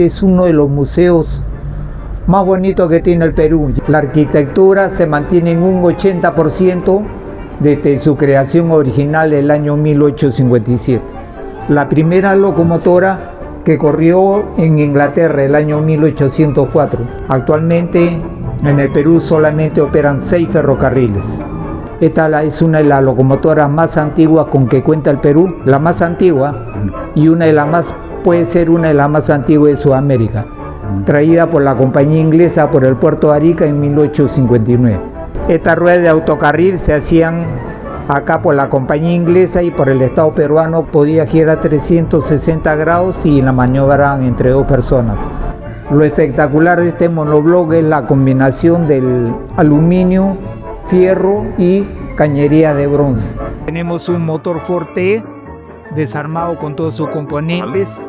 Es uno de los museos más bonitos que tiene el Perú. La arquitectura se mantiene en un 80% desde su creación original el año 1857. La primera locomotora que corrió en Inglaterra el año 1804. Actualmente en el Perú solamente operan 6 ferrocarriles. Esta es una de las locomotoras más antiguas con que cuenta el Perú, la más antigua y puede ser una de las más antiguas de Sudamérica, traída por la compañía inglesa por el puerto de Arica en 1859. Estas ruedas de autocarril se hacían acá por la compañía inglesa y por el Estado peruano, podía girar 360 grados y la maniobraban entre 2 personas. Lo espectacular de este monobloc es la combinación del aluminio, fierro y cañería de bronce. Tenemos un motor Forte desarmado con todos sus componentes.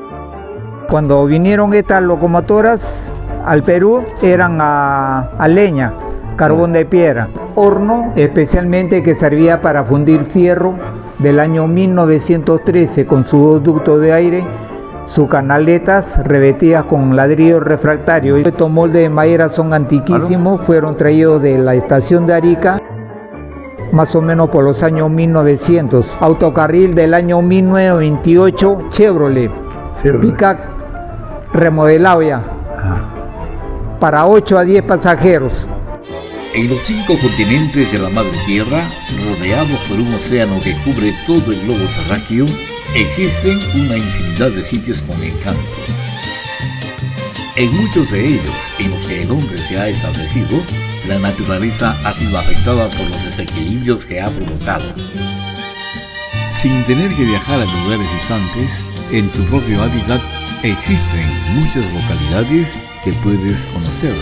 Cuando vinieron estas locomotoras al Perú eran a leña, carbón de piedra, horno especialmente que servía para fundir fierro del año 1913 con sus 2 ductos de aire, sus canaletas revestidas con ladrillo refractario. Estos moldes de madera son antiquísimos, fueron traídos de la estación de Arica más o menos por los años 1900. Autocarril del año 1928, Chevrolet. Picac remodelado ya, para 8 a 10 pasajeros. En los 5 continentes de la Madre Tierra, rodeados por un océano que cubre todo el globo terráqueo, existen una infinidad de sitios con encanto. En muchos de ellos, en los que el hombre se ha establecido, la naturaleza ha sido afectada por los desequilibrios que ha provocado. Sin tener que viajar a lugares distantes, en tu propio hábitat existen muchas localidades que puedes conocer.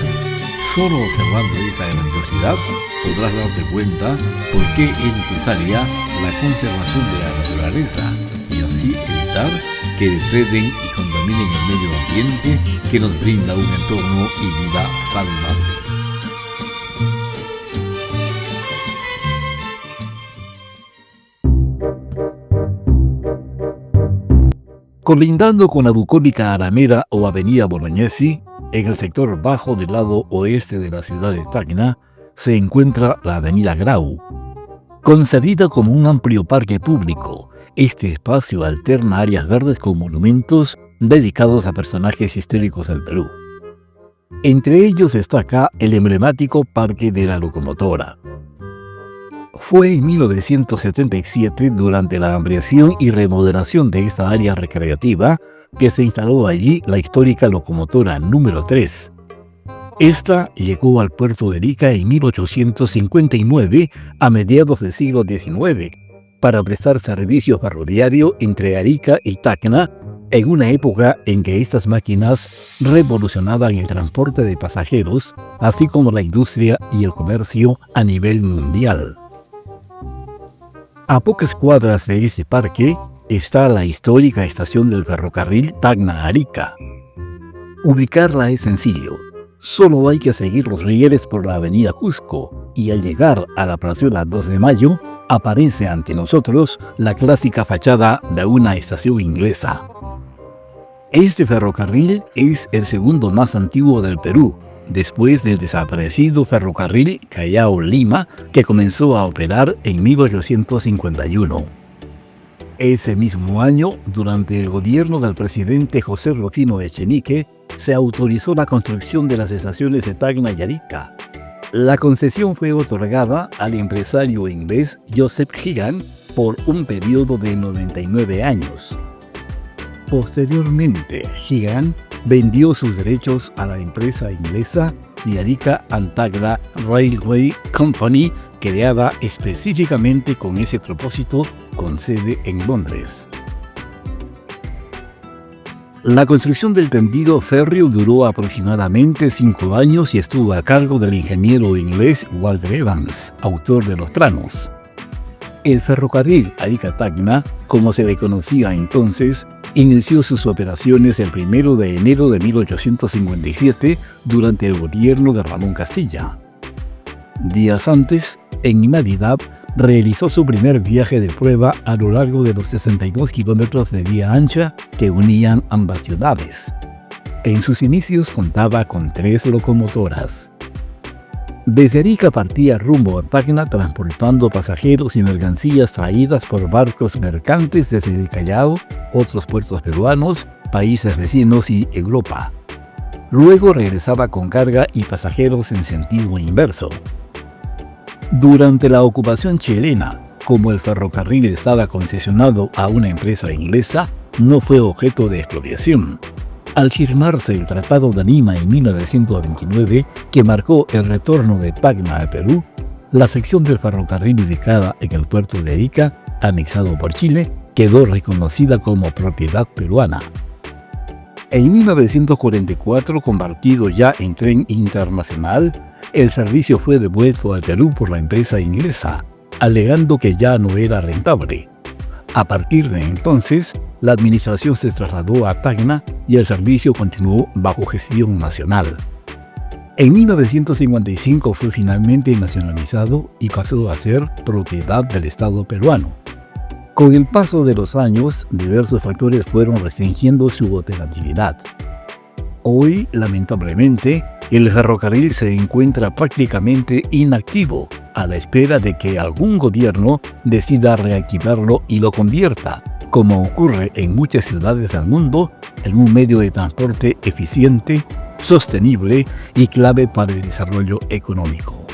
Solo observando esa grandiosidad podrás darte cuenta por qué es necesaria la conservación de la naturaleza y así evitar que depreden y contaminen el medio ambiente que nos brinda un entorno y vida saludable. Colindando con la bucólica Alameda o Avenida Bolognesi, en el sector bajo del lado oeste de la ciudad de Tacna, se encuentra la Avenida Grau. Concebida como un amplio parque público, este espacio alterna áreas verdes con monumentos dedicados a personajes históricos del Perú. Entre ellos destaca el emblemático Parque de la Locomotora. Fue en 1977, durante la ampliación y remodelación de esta área recreativa, que se instaló allí la histórica locomotora número 3. Esta llegó al puerto de Arica en 1859, a mediados del siglo XIX, para prestar servicio ferroviario entre Arica y Tacna, en una época en que estas máquinas revolucionaban el transporte de pasajeros, así como la industria y el comercio a nivel mundial. A pocas cuadras de este parque está la histórica estación del ferrocarril Tacna-Arica. Ubicarla es sencillo, solo hay que seguir los rieles por la avenida Cusco y al llegar a la plazuela 2 de Mayo aparece ante nosotros la clásica fachada de una estación inglesa. Este ferrocarril es el segundo más antiguo del Perú, después del desaparecido ferrocarril Callao-Lima, que comenzó a operar en 1851. Ese mismo año, durante el gobierno del presidente José Rufino Echenique, se autorizó la construcción de las estaciones de Tacna y Arica. La concesión fue otorgada al empresario inglés Joseph Higan por un periodo de 99 años. Posteriormente, Higan vendió sus derechos a la empresa inglesa The Arica and Tacna Railway Company, creada específicamente con ese propósito, con sede en Londres. La construcción del tendido férreo duró aproximadamente 5 años y estuvo a cargo del ingeniero inglés Walter Evans, autor de los planos. El ferrocarril Arica-Tacna, como se le conocía entonces, inició sus operaciones el 1 de enero de 1857 durante el gobierno de Ramón Castilla. Días antes, en Navidad, realizó su primer viaje de prueba a lo largo de los 62 kilómetros de vía ancha que unían ambas ciudades. En sus inicios contaba con 3 locomotoras. Desde Arica partía rumbo a Tacna transportando pasajeros y mercancías traídas por barcos mercantes desde el Callao, otros puertos peruanos, países vecinos y Europa. Luego regresaba con carga y pasajeros en sentido inverso. Durante la ocupación chilena, como el ferrocarril estaba concesionado a una empresa inglesa, no fue objeto de expropiación. Al firmarse el Tratado de Lima en 1929, que marcó el retorno de Tacna a Perú, la sección del ferrocarril ubicada en el puerto de Arica, anexado por Chile, quedó reconocida como propiedad peruana. En 1944, convertido ya en tren internacional, el servicio fue devuelto a Perú por la empresa inglesa, alegando que ya no era rentable. A partir de entonces, la administración se trasladó a Tacna y el servicio continuó bajo gestión nacional. En 1955 fue finalmente nacionalizado y pasó a ser propiedad del Estado peruano. Con el paso de los años, diversos factores fueron restringiendo su operatividad. Hoy, lamentablemente, el ferrocarril se encuentra prácticamente inactivo, a la espera de que algún gobierno decida reactivarlo y lo convierta, como ocurre en muchas ciudades del mundo, en un medio de transporte eficiente, sostenible y clave para el desarrollo económico.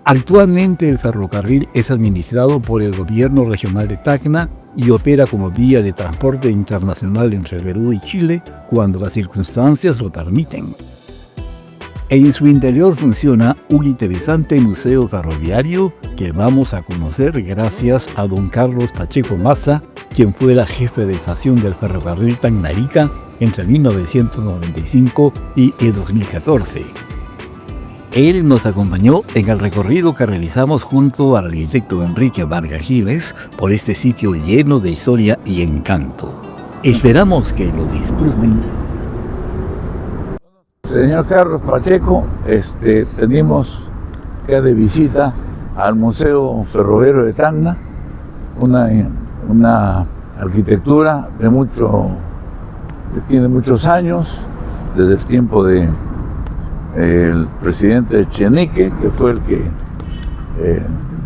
Actualmente el ferrocarril es administrado por el gobierno regional de Tacna y opera como vía de transporte internacional entre Perú y Chile cuando las circunstancias lo permiten. En su interior funciona un interesante museo ferroviario que vamos a conocer gracias a don Carlos Pacheco Maza, quien fuera jefe de estación del ferrocarril Tacna-Arica entre 1995 y el 2014. Él nos acompañó en el recorrido que realizamos junto al arquitecto Enrique Vargas Giles por este sitio lleno de historia y encanto. Esperamos que lo disfruten. Señor Carlos Pacheco, venimos ya de visita al Museo Ferroviario de Tacna, una arquitectura que tiene muchos años, desde el tiempo de el presidente Echenique, que fue el que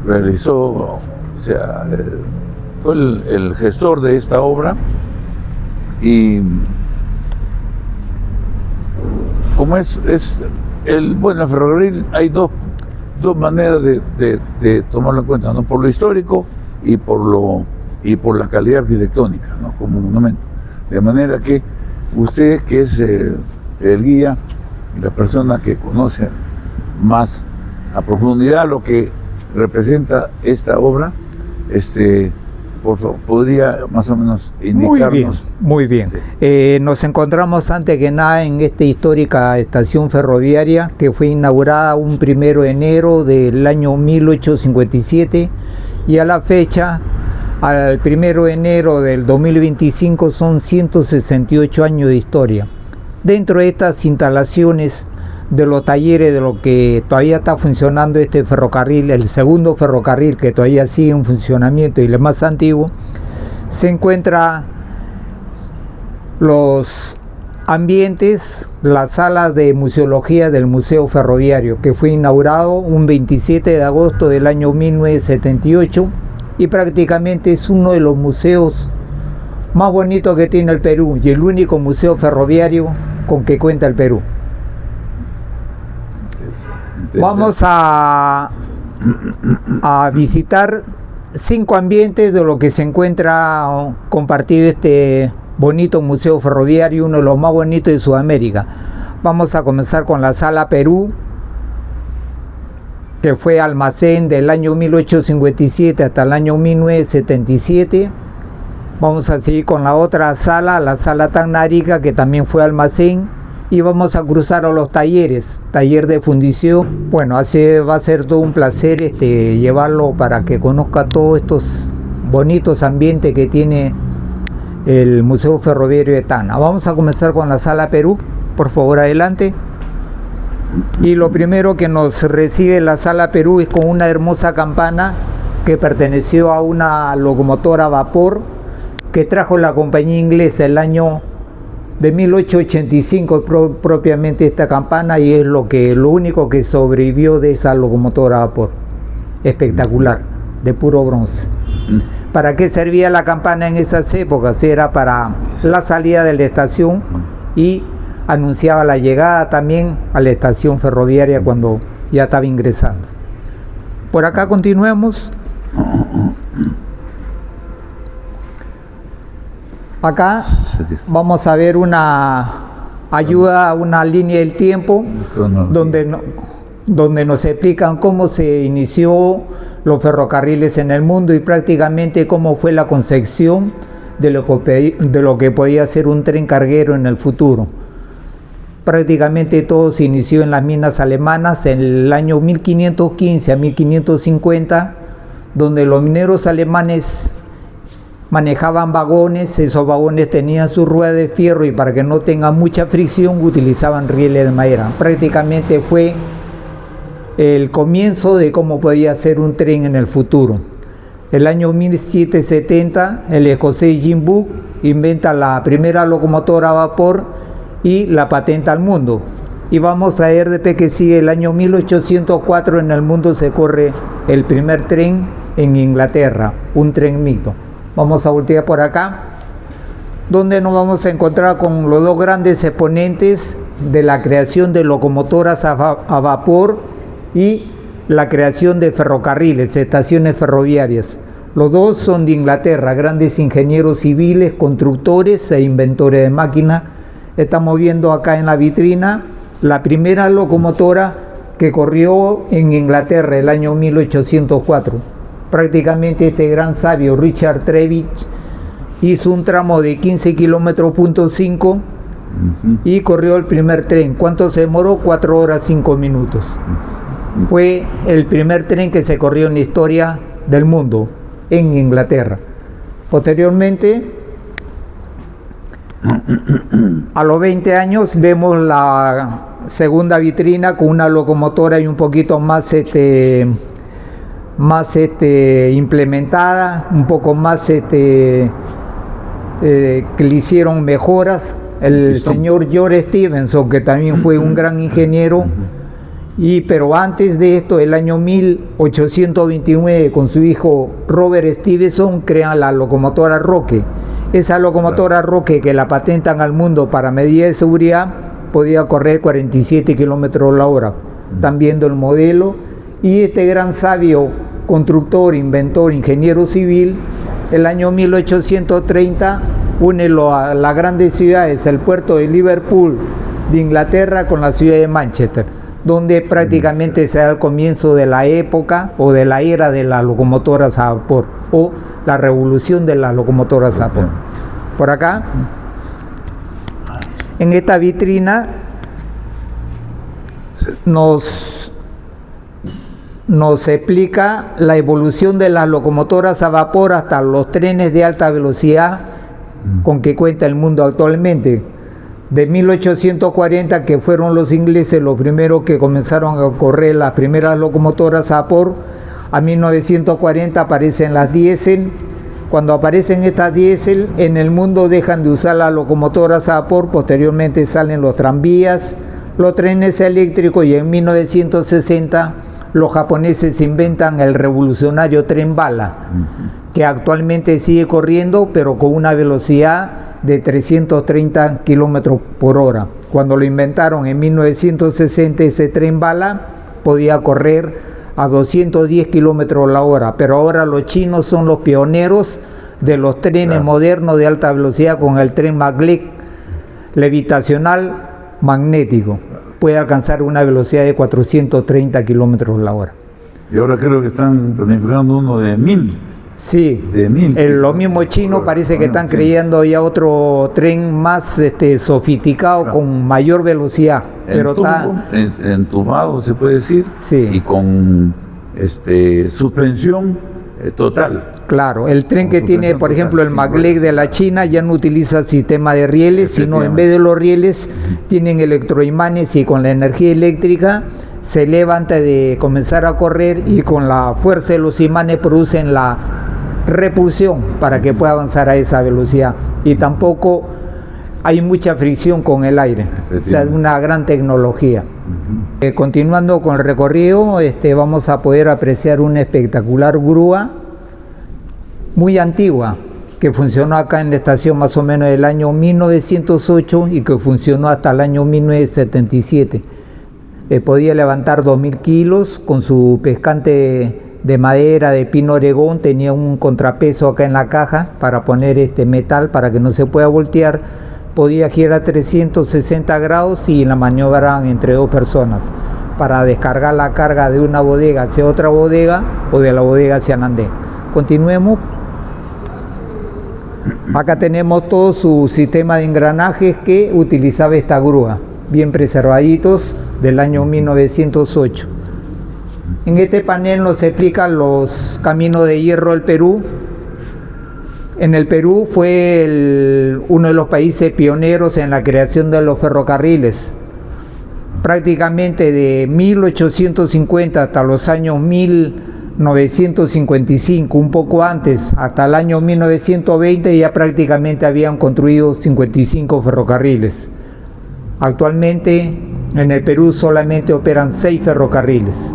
realizó, fue el gestor de esta obra. Y como el ferrocarril, hay dos maneras de tomarlo en cuenta, ¿no? Por lo histórico y por la calidad arquitectónica, ¿no? Como monumento. De manera que usted, que es el guía, la persona que conoce más a profundidad lo que representa esta obra, por favor, podría más o menos indicarnos. Muy bien. Nos encontramos antes que nada en esta histórica estación ferroviaria que fue inaugurada un 1 de enero del año 1857 y a la fecha, al 1 de enero del 2025, son 168 años de historia. Dentro de estas instalaciones de los talleres de lo que todavía está funcionando este ferrocarril, el segundo ferrocarril que todavía sigue en funcionamiento y el más antiguo, se encuentra los ambientes, las salas de museología del Museo Ferroviario, que fue inaugurado un 27 de agosto del año 1978 y prácticamente es uno de los museos más bonito que tiene el Perú y el único museo ferroviario con que cuenta el Perú. Vamos a visitar 5 ambientes de lo que se encuentra compartido este bonito museo ferroviario, uno de los más bonitos de Sudamérica. Vamos a comenzar con la Sala Perú, que fue almacén del año 1857 hasta el año 1977. Vamos a seguir con la otra sala, la Sala Tacna-Arica, que también fue almacén. Y vamos a cruzar a los talleres, taller de fundición. Bueno, así va a ser todo un placer llevarlo para que conozca todos estos bonitos ambientes que tiene el Museo Ferroviario de Tacna. Vamos a comenzar con la Sala Perú, por favor, adelante. Y lo primero que nos recibe la Sala Perú es con una hermosa campana que perteneció a una locomotora a vapor que trajo la compañía inglesa el año de 1885 propiamente esta campana, y es lo único que sobrevivió de esa locomotora a vapor. Espectacular, de puro bronce. ¿Para qué servía la campana en esas épocas? Era para la salida de la estación y anunciaba la llegada también a la estación ferroviaria cuando ya estaba ingresando. Por acá continuemos. Acá vamos a ver una ayuda, una línea del tiempo donde nos explican cómo se inició los ferrocarriles en el mundo y prácticamente cómo fue la concepción de lo que podía ser un tren carguero en el futuro. Prácticamente todo se inició en las minas alemanas en el año 1515 a 1550, donde los mineros alemanes manejaban vagones. Esos vagones tenían su rueda de fierro y para que no tenga mucha fricción utilizaban rieles de madera. Prácticamente fue el comienzo de cómo podía ser un tren en el futuro. El año 1770 el escocés Jim Booth inventa la primera locomotora a vapor y la patenta al mundo. Y vamos a ver después que sigue el año 1804 en el mundo se corre el primer tren en Inglaterra, un tren mixto. Vamos a voltear por acá, donde nos vamos a encontrar con los dos grandes exponentes de la creación de locomotoras a vapor y la creación de ferrocarriles, estaciones ferroviarias. Los dos son de Inglaterra, grandes ingenieros civiles, constructores e inventores de máquinas. Estamos viendo acá en la vitrina la primera locomotora que corrió en Inglaterra el año 1804. Prácticamente este gran sabio Richard Trevithick hizo un tramo de 15 kilómetros, y corrió el primer tren. ¿Cuánto se demoró? 4 horas 5 minutos. Fue el primer tren que se corrió en la historia del mundo en Inglaterra. Posteriormente, a los 20 años vemos la segunda vitrina con una locomotora y un poquito más implementada, un poco más que le hicieron mejoras. El señor George Stephenson, que también fue un gran ingeniero, pero antes de esto, el año 1829, con su hijo Robert Stephenson, crean la locomotora Roque. Esa locomotora Roque, que la patentan al mundo para medidas de seguridad, podía correr 47 kilómetros la hora. Están viendo el modelo. Y este gran sabio, constructor, inventor, ingeniero civil, el año 1830, une a las grandes ciudades, el puerto de Liverpool de Inglaterra con la ciudad de Manchester, donde prácticamente se da el comienzo de la época o de la era de las locomotoras a vapor o la revolución de las locomotoras a vapor. Por acá, en esta vitrina nos explica la evolución de las locomotoras a vapor hasta los trenes de alta velocidad con que cuenta el mundo actualmente. De 1840, que fueron los ingleses los primeros que comenzaron a correr las primeras locomotoras a vapor, a 1940 aparecen las diésel. Cuando aparecen estas diésel, en el mundo dejan de usar las locomotoras a vapor. Posteriormente salen los tranvías, los trenes eléctricos, y en 1960 los japoneses inventan el revolucionario tren bala, que actualmente sigue corriendo, pero con una velocidad de 330 kilómetros por hora. Cuando lo inventaron en 1960, ese tren bala podía correr a 210 kilómetros la hora, pero ahora los chinos son los pioneros de los trenes modernos de alta velocidad con el tren maglev levitacional magnético. Puede alcanzar una velocidad de 430 kilómetros la hora. Y ahora creo que están planificando uno de 1000. Sí, de 1000. Lo mismo chino parece que están creyendo ya otro tren más sofisticado, con mayor velocidad. Pero está entubado, se puede decir, sí, y con suspensión total. Claro, el tren que tiene, por ejemplo, el maglev de la China ya no utiliza sistema de rieles, sino en vez de los rieles tienen electroimanes, y con la energía eléctrica se eleva antes de comenzar a correr, y con la fuerza de los imanes producen la repulsión para que pueda avanzar a esa velocidad. Y tampoco hay mucha fricción con el aire, o sea, es una gran tecnología. Continuando con el recorrido, vamos a poder apreciar una espectacular grúa muy antigua que funcionó acá en la estación más o menos del año 1908 y que funcionó hasta el año 1977. Podía levantar 2000 kilos con su pescante de madera de pino oregón, tenía un contrapeso acá en la caja para poner metal para que no se pueda voltear, podía girar 360 grados y la maniobraban entre 2 personas para descargar la carga de una bodega hacia otra bodega o de la bodega hacia el andén. Continuemos. Acá tenemos todo su sistema de engranajes que utilizaba esta grúa, bien preservaditos, del año 1908. En este panel nos explican los caminos de hierro del Perú. En el Perú fue uno de los países pioneros en la creación de los ferrocarriles. Prácticamente de 1850 hasta los años 1955, un poco antes, hasta el año 1920 ya prácticamente habían construido 55 ferrocarriles. Actualmente en el Perú solamente operan 6 ferrocarriles.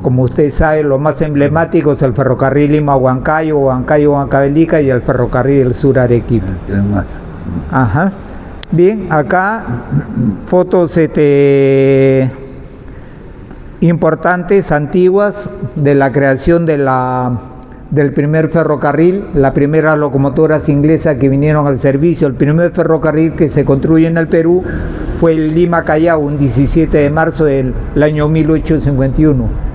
Como ustedes saben, lo más emblemático es el ferrocarril Lima-Huancayo, Huancayo-Huancavelica y el ferrocarril del sur Arequipa. Ajá. Bien, acá fotos importantes, antiguas, de la creación del primer ferrocarril, las primeras locomotoras inglesas que vinieron al servicio. El primer ferrocarril que se construye en el Perú fue el Lima-Callao, un 17 de marzo del año 1851.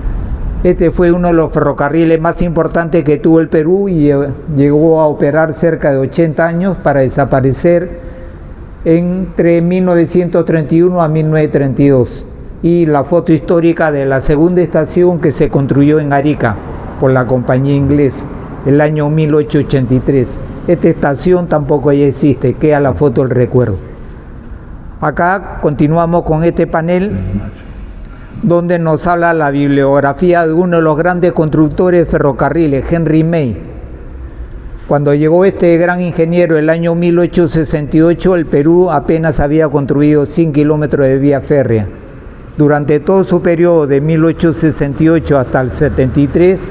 Este fue uno de los ferrocarriles más importantes que tuvo el Perú y llegó a operar cerca de 80 años para desaparecer entre 1931 a 1932. Y la foto histórica de la segunda estación que se construyó en Arica por la compañía inglesa, el año 1883. Esta estación tampoco ya existe, queda la foto del recuerdo. Acá continuamos con este panel donde nos habla la bibliografía de uno de los grandes constructores de ferrocarriles, Henry May. Cuando llegó este gran ingeniero el año 1868, el Perú apenas había construido 100 kilómetros de vía férrea. Durante todo su periodo de 1868 hasta el 73,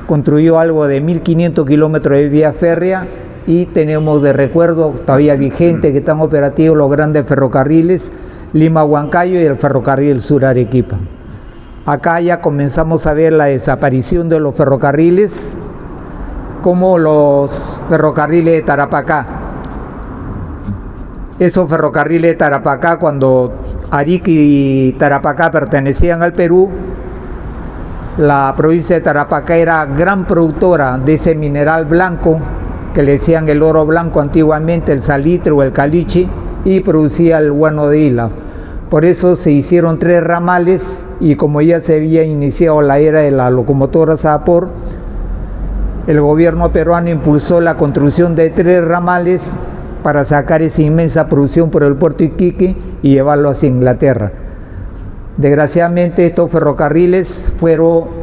construyó algo de 1.500 kilómetros de vía férrea y tenemos de recuerdo todavía vigente que están operativos los grandes ferrocarriles Lima-Huancayo y el ferrocarril sur Arequipa. Acá ya comenzamos a ver la desaparición de los ferrocarriles, como los ferrocarriles de Tarapacá. Esos ferrocarriles de Tarapacá, cuando Arica y Tarapacá pertenecían al Perú, la provincia de Tarapacá era gran productora de ese mineral blanco, que le decían el oro blanco antiguamente, el salitre o el caliche, y producía el guano de Hila. Por eso se hicieron 3 ramales y como ya se había iniciado la era de las locomotoras a vapor, el gobierno peruano impulsó la construcción de 3 ramales para sacar esa inmensa producción por el puerto Iquique y llevarlo hacia Inglaterra. Desgraciadamente estos ferrocarriles fueron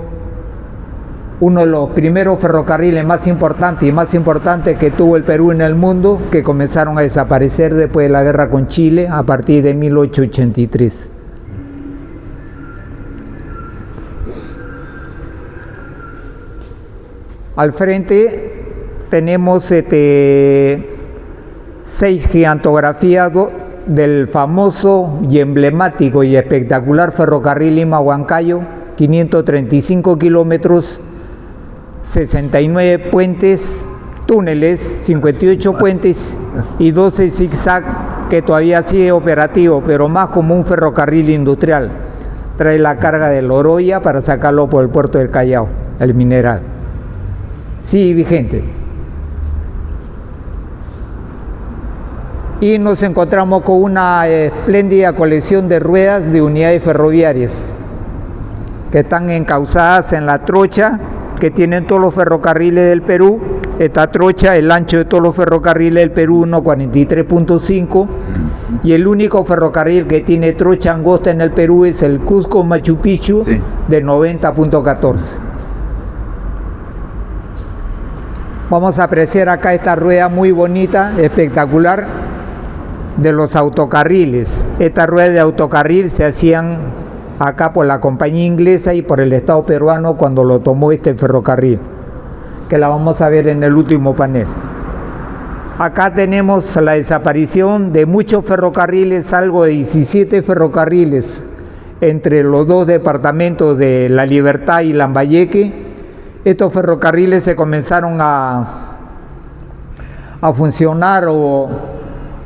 uno de los primeros ferrocarriles más importantes que tuvo el Perú en el mundo, que comenzaron a desaparecer después de la guerra con Chile a partir de 1883. Al frente tenemos 6 gigantografías del famoso y emblemático y espectacular ferrocarril Lima-Huancayo, 535 kilómetros, 69 puentes, túneles, 58 puentes y 12 zigzag que todavía sigue operativo, pero más como un ferrocarril industrial. Trae la carga de Loroya para sacarlo por el puerto del Callao, el mineral. Sí, vigente. Y nos encontramos con una espléndida colección de ruedas de unidades ferroviarias que están encauzadas en la trocha que tienen todos los ferrocarriles del Perú. Esta trocha, el ancho de todos los ferrocarriles del Perú, 1,43.5, y el único ferrocarril que tiene trocha angosta en el Perú es el Cusco-Machu Picchu, sí, de 90.14. Vamos a apreciar acá esta rueda muy bonita, espectacular, de los autocarriles. Estas ruedas de autocarril se hacían acá por la compañía inglesa y por el Estado peruano cuando lo tomó este ferrocarril, que la vamos a ver en el último panel. Acá tenemos la desaparición de muchos ferrocarriles, algo de 17 ferrocarriles entre los dos departamentos de La Libertad y Lambayeque. Estos ferrocarriles se comenzaron a funcionar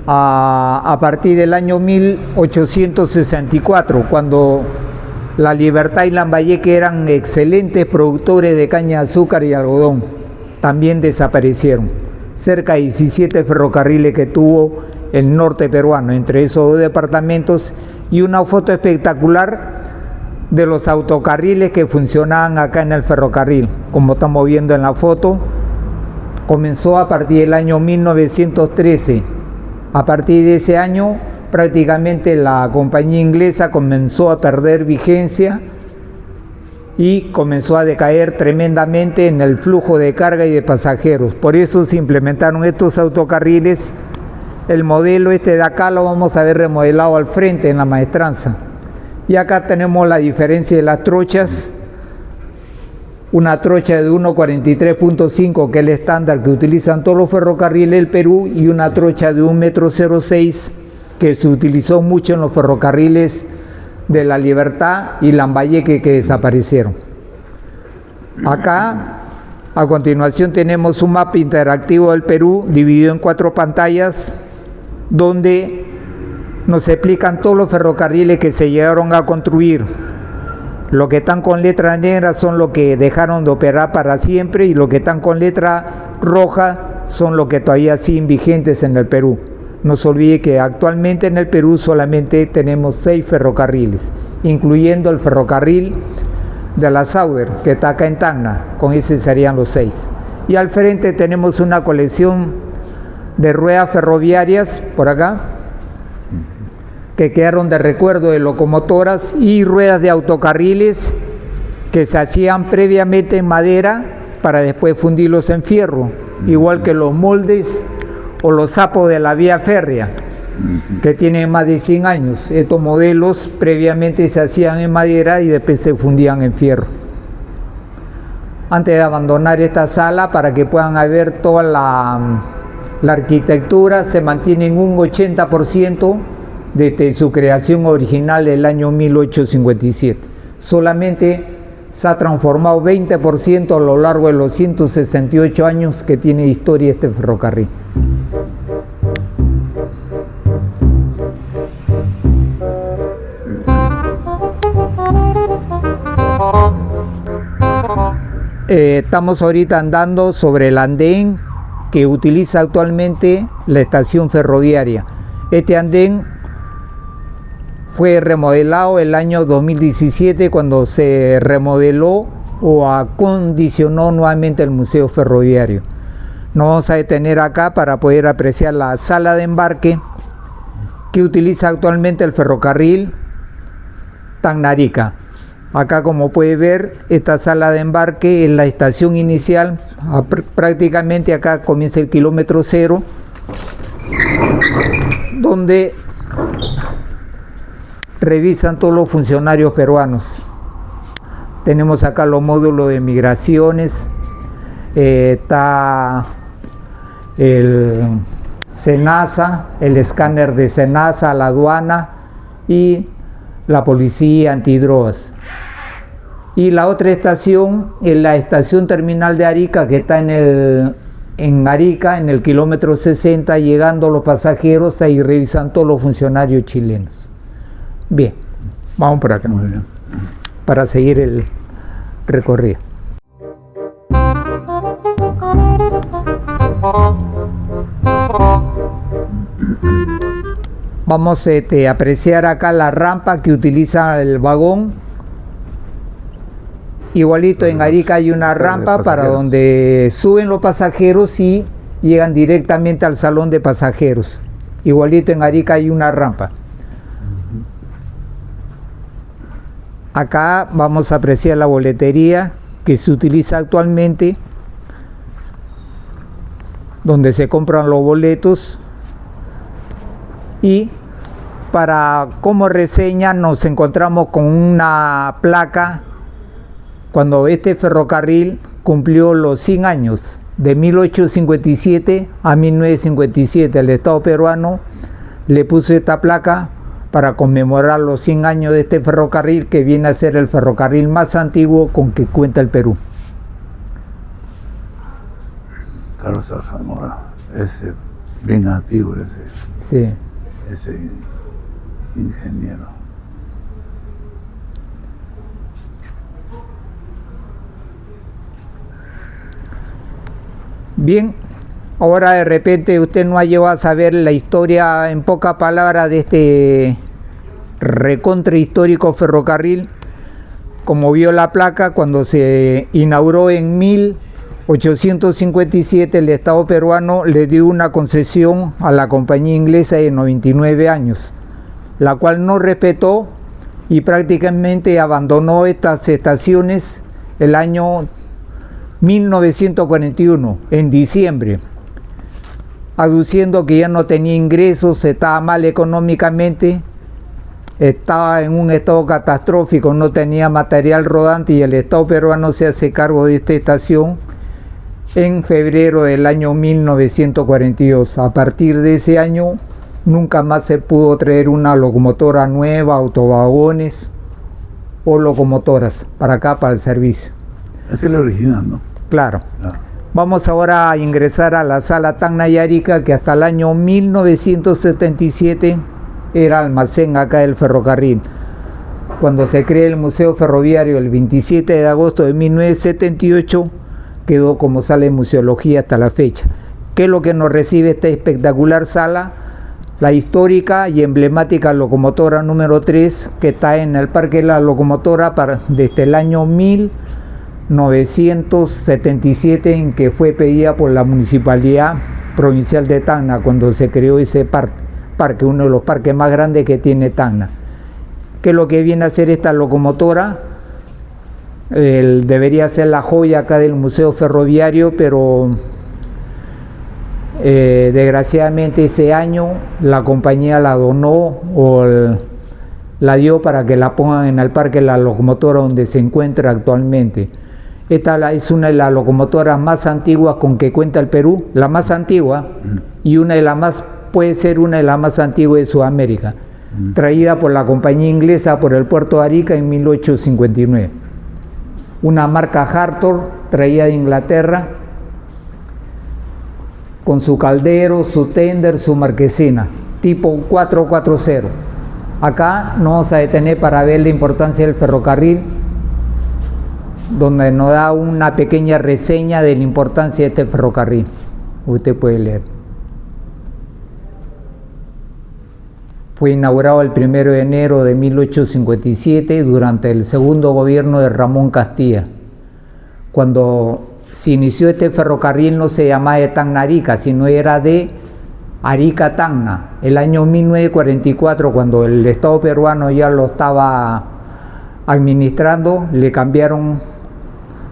a partir del año 1864, cuando La Libertad y Lambayeque eran excelentes productores de caña de azúcar y algodón. También desaparecieron. Cerca de 17 ferrocarriles que tuvo el norte peruano, entre esos dos departamentos, y una foto espectacular de los autocarriles que funcionaban acá en el ferrocarril. Como estamos viendo en la foto, comenzó a partir del año 1913. A partir de ese año, prácticamente la compañía inglesa comenzó a perder vigencia y comenzó a decaer tremendamente en el flujo de carga y de pasajeros. Por eso se implementaron estos autocarriles. El modelo este de acá lo vamos a ver remodelado al frente en la maestranza. Y acá tenemos la diferencia de las trochas. Una trocha de 1,43.5, que es el estándar que utilizan todos los ferrocarriles del Perú, y una trocha de 1,06 m, que se utilizó mucho en los ferrocarriles de La Libertad y Lambayeque, que desaparecieron. Acá, a continuación, tenemos un mapa interactivo del Perú dividido en 4 pantallas, donde nos explican todos los ferrocarriles que se llegaron a construir. Los que están con letra negra son los que dejaron de operar para siempre, y los que están con letra roja son los que todavía siguen vigentes en el Perú. No se olvide que actualmente en el Perú solamente tenemos 6 ferrocarriles, incluyendo el ferrocarril de la Sauder, que está acá en Tacna. Con ese serían los 6. Y al frente tenemos una colección de ruedas ferroviarias, por acá, que quedaron de recuerdo de locomotoras, y ruedas de autocarriles que se hacían previamente en madera para después fundirlos en fierro, igual que los moldes o los sapos de la vía férrea, que tienen más de 100 años. Estos modelos previamente se hacían en madera y después se fundían en fierro. Antes de abandonar esta sala, para que puedan ver toda la arquitectura, se mantiene en un 80% desde su creación original del año 1857. Solamente se ha transformado 20% a lo largo de los 168 años que tiene de historia este ferrocarril. Estamos ahorita andando sobre el andén que utiliza actualmente la estación ferroviaria. Este andén fue remodelado el año 2017, cuando se remodeló o acondicionó nuevamente el Museo Ferroviario. Nos vamos a detener acá para poder apreciar la sala de embarque que utiliza actualmente el ferrocarril Tacna-Arica. Acá, como puede ver, esta sala de embarque es la estación inicial. Prácticamente acá comienza el kilómetro 0, donde revisan todos los funcionarios peruanos. Tenemos acá los módulos de migraciones, está el SENASA, el escáner de SENASA, la aduana y la policía antidrogas. Y la otra estación es la estación terminal de Arica, que está en Arica, en el kilómetro 60, llegando los pasajeros, ahí revisan todos los funcionarios chilenos. Bien, vamos por acá. Muy bien. Para seguir el recorrido. Vamos a apreciar acá la rampa que utiliza el vagón. Igualito en Arica hay una rampa para donde suben los pasajeros y llegan directamente al salón de pasajeros. Igualito en Arica hay una rampa. Acá vamos a apreciar la boletería que se utiliza actualmente, donde se compran los boletos. Y para como reseña nos encontramos con una placa cuando este ferrocarril cumplió los 100 años, de 1857 a 1957. El Estado peruano le puso esta placa para conmemorar los 100 años de este ferrocarril, que viene a ser el ferrocarril más antiguo con que cuenta el Perú. Carlos Zamora, ese bien antiguo, Sí. ese ingeniero. Bien, ahora de repente usted no ha llegado a saber la historia en pocas palabras de este recontra histórico ferrocarril. Como vio la placa, cuando se inauguró en 1857, el Estado peruano le dio una concesión a la compañía inglesa de 99 años, la cual no respetó y prácticamente abandonó estas estaciones el año 1941, en diciembre, aduciendo que ya no tenía ingresos, estaba mal económicamente, estaba en un estado catastrófico, no tenía material rodante, y el Estado peruano se hace cargo de esta estación en febrero del año 1942. A partir de ese año nunca más se pudo traer una locomotora nueva, autovagones o locomotoras para acá, para el servicio. Es el original, ¿no? Claro. Vamos ahora a ingresar a la sala Tacna y Arica, que hasta el año 1977 era almacén acá del ferrocarril. Cuando se crea el Museo Ferroviario el 27 de agosto de 1978, quedó como sala de museología hasta la fecha. ¿Qué es lo que nos recibe esta espectacular sala? La histórica y emblemática locomotora número 3, que está en el Parque de la Locomotora desde el año 1977, en que fue pedida por la Municipalidad Provincial de Tacna cuando se creó ese parque, uno de los parques más grandes que tiene Tacna. ¿Qué es lo que viene a hacer esta locomotora? Debería ser la joya acá del Museo Ferroviario, pero desgraciadamente ese año la compañía la donó o la dio para que la pongan en el Parque de la Locomotora, donde se encuentra actualmente. Esta es una de las locomotoras más antiguas con que cuenta el Perú, la más antigua, y puede ser una de las más antiguas de Sudamérica, traída por la compañía inglesa por el puerto de Arica en 1859. Una marca Hartor, traída de Inglaterra, con su caldero, su tender, su marquesina, tipo 440. Acá nos vamos a detener para ver la importancia del ferrocarril, donde nos da una pequeña reseña de la importancia de este ferrocarril. Usted puede leer. Fue inaugurado el 1 de enero de 1857 durante el segundo gobierno de Ramón Castilla. Cuando se inició este ferrocarril no se llamaba de Tacna-Arica, sino era de Arica-Tacna. El año 1944, cuando el Estado peruano ya lo estaba administrando, le cambiaron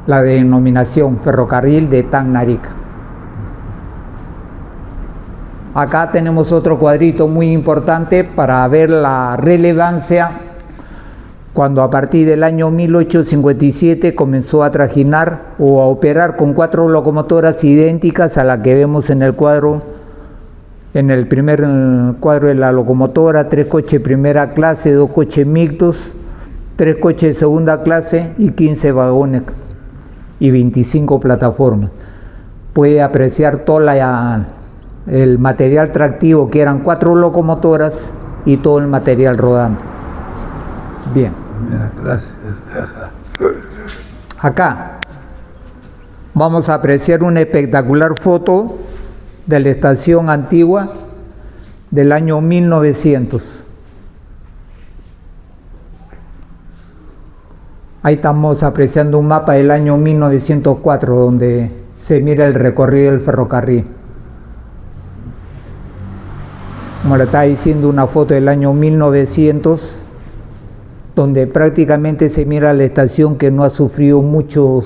la denominación ferrocarril de Tacna-Arica. Acá tenemos otro cuadrito muy importante para ver la relevancia cuando a partir del año 1857 comenzó a trajinar o a operar con 4 locomotoras idénticas a la que vemos en el cuadro, en el primer cuadro de la locomotora, 3 coches primera clase, 2 coches mixtos, 3 coches de segunda clase y 15 vagones y 25 plataformas. Puede apreciar todo el material tractivo, que eran 4 locomotoras y todo el material rodante. Bien. Gracias. Acá vamos a apreciar una espectacular foto de la estación antigua del año 1900. Ahí estamos apreciando un mapa del año 1904, donde se mira el recorrido del ferrocarril. Como le está diciendo, una foto del año 1900, donde prácticamente se mira la estación que no ha sufrido mucho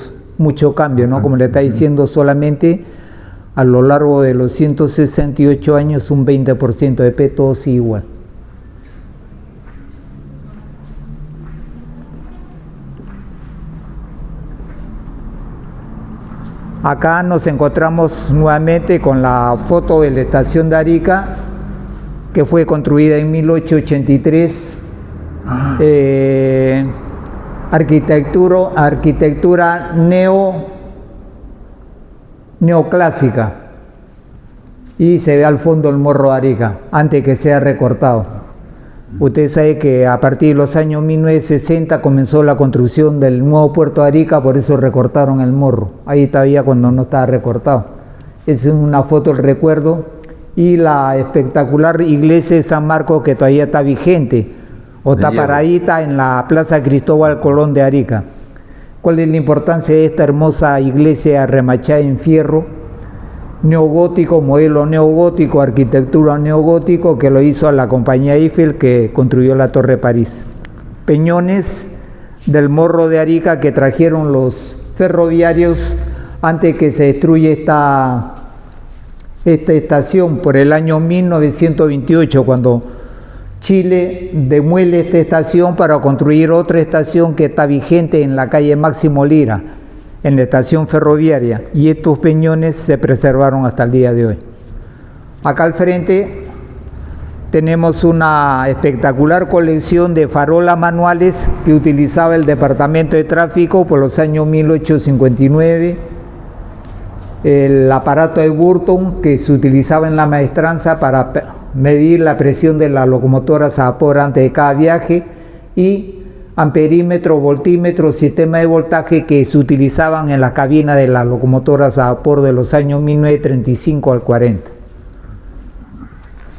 cambio, ¿no? Como le está diciendo, solamente a lo largo de los 168 años un 20% de P, todos igual. Acá nos encontramos nuevamente con la foto de la estación de Arica, que fue construida en 1883. Arquitectura neoclásica. Y se ve al fondo el Morro de Arica, antes que sea recortado. Usted sabe que a partir de los años 1960 comenzó la construcción del nuevo puerto de Arica, por eso recortaron el morro. Ahí todavía cuando no estaba recortado. Es una foto del recuerdo. Y la espectacular iglesia de San Marcos, que todavía está vigente, o está paradita en la Plaza Cristóbal Colón de Arica. ¿Cuál es la importancia de esta hermosa iglesia remachada en fierro? Neogótico, modelo neogótico, arquitectura neogótico, que lo hizo la compañía Eiffel, que construyó la Torre París. Peñones del Morro de Arica que trajeron los ferroviarios antes que se destruya esta estación por el año 1928, cuando Chile demuele esta estación para construir otra estación que está vigente en la calle Máximo Lira, en la estación ferroviaria, y estos peñones se preservaron hasta el día de hoy. Acá al frente tenemos una espectacular colección de farolas manuales que utilizaba el Departamento de Tráfico por los años 1859, el aparato de Burton que se utilizaba en la maestranza para medir la presión de las locomotoras a vapor antes de cada viaje, y amperímetro, voltímetro, sistema de voltaje que se utilizaban en la cabina de las locomotoras a vapor de los años 1935 al 40.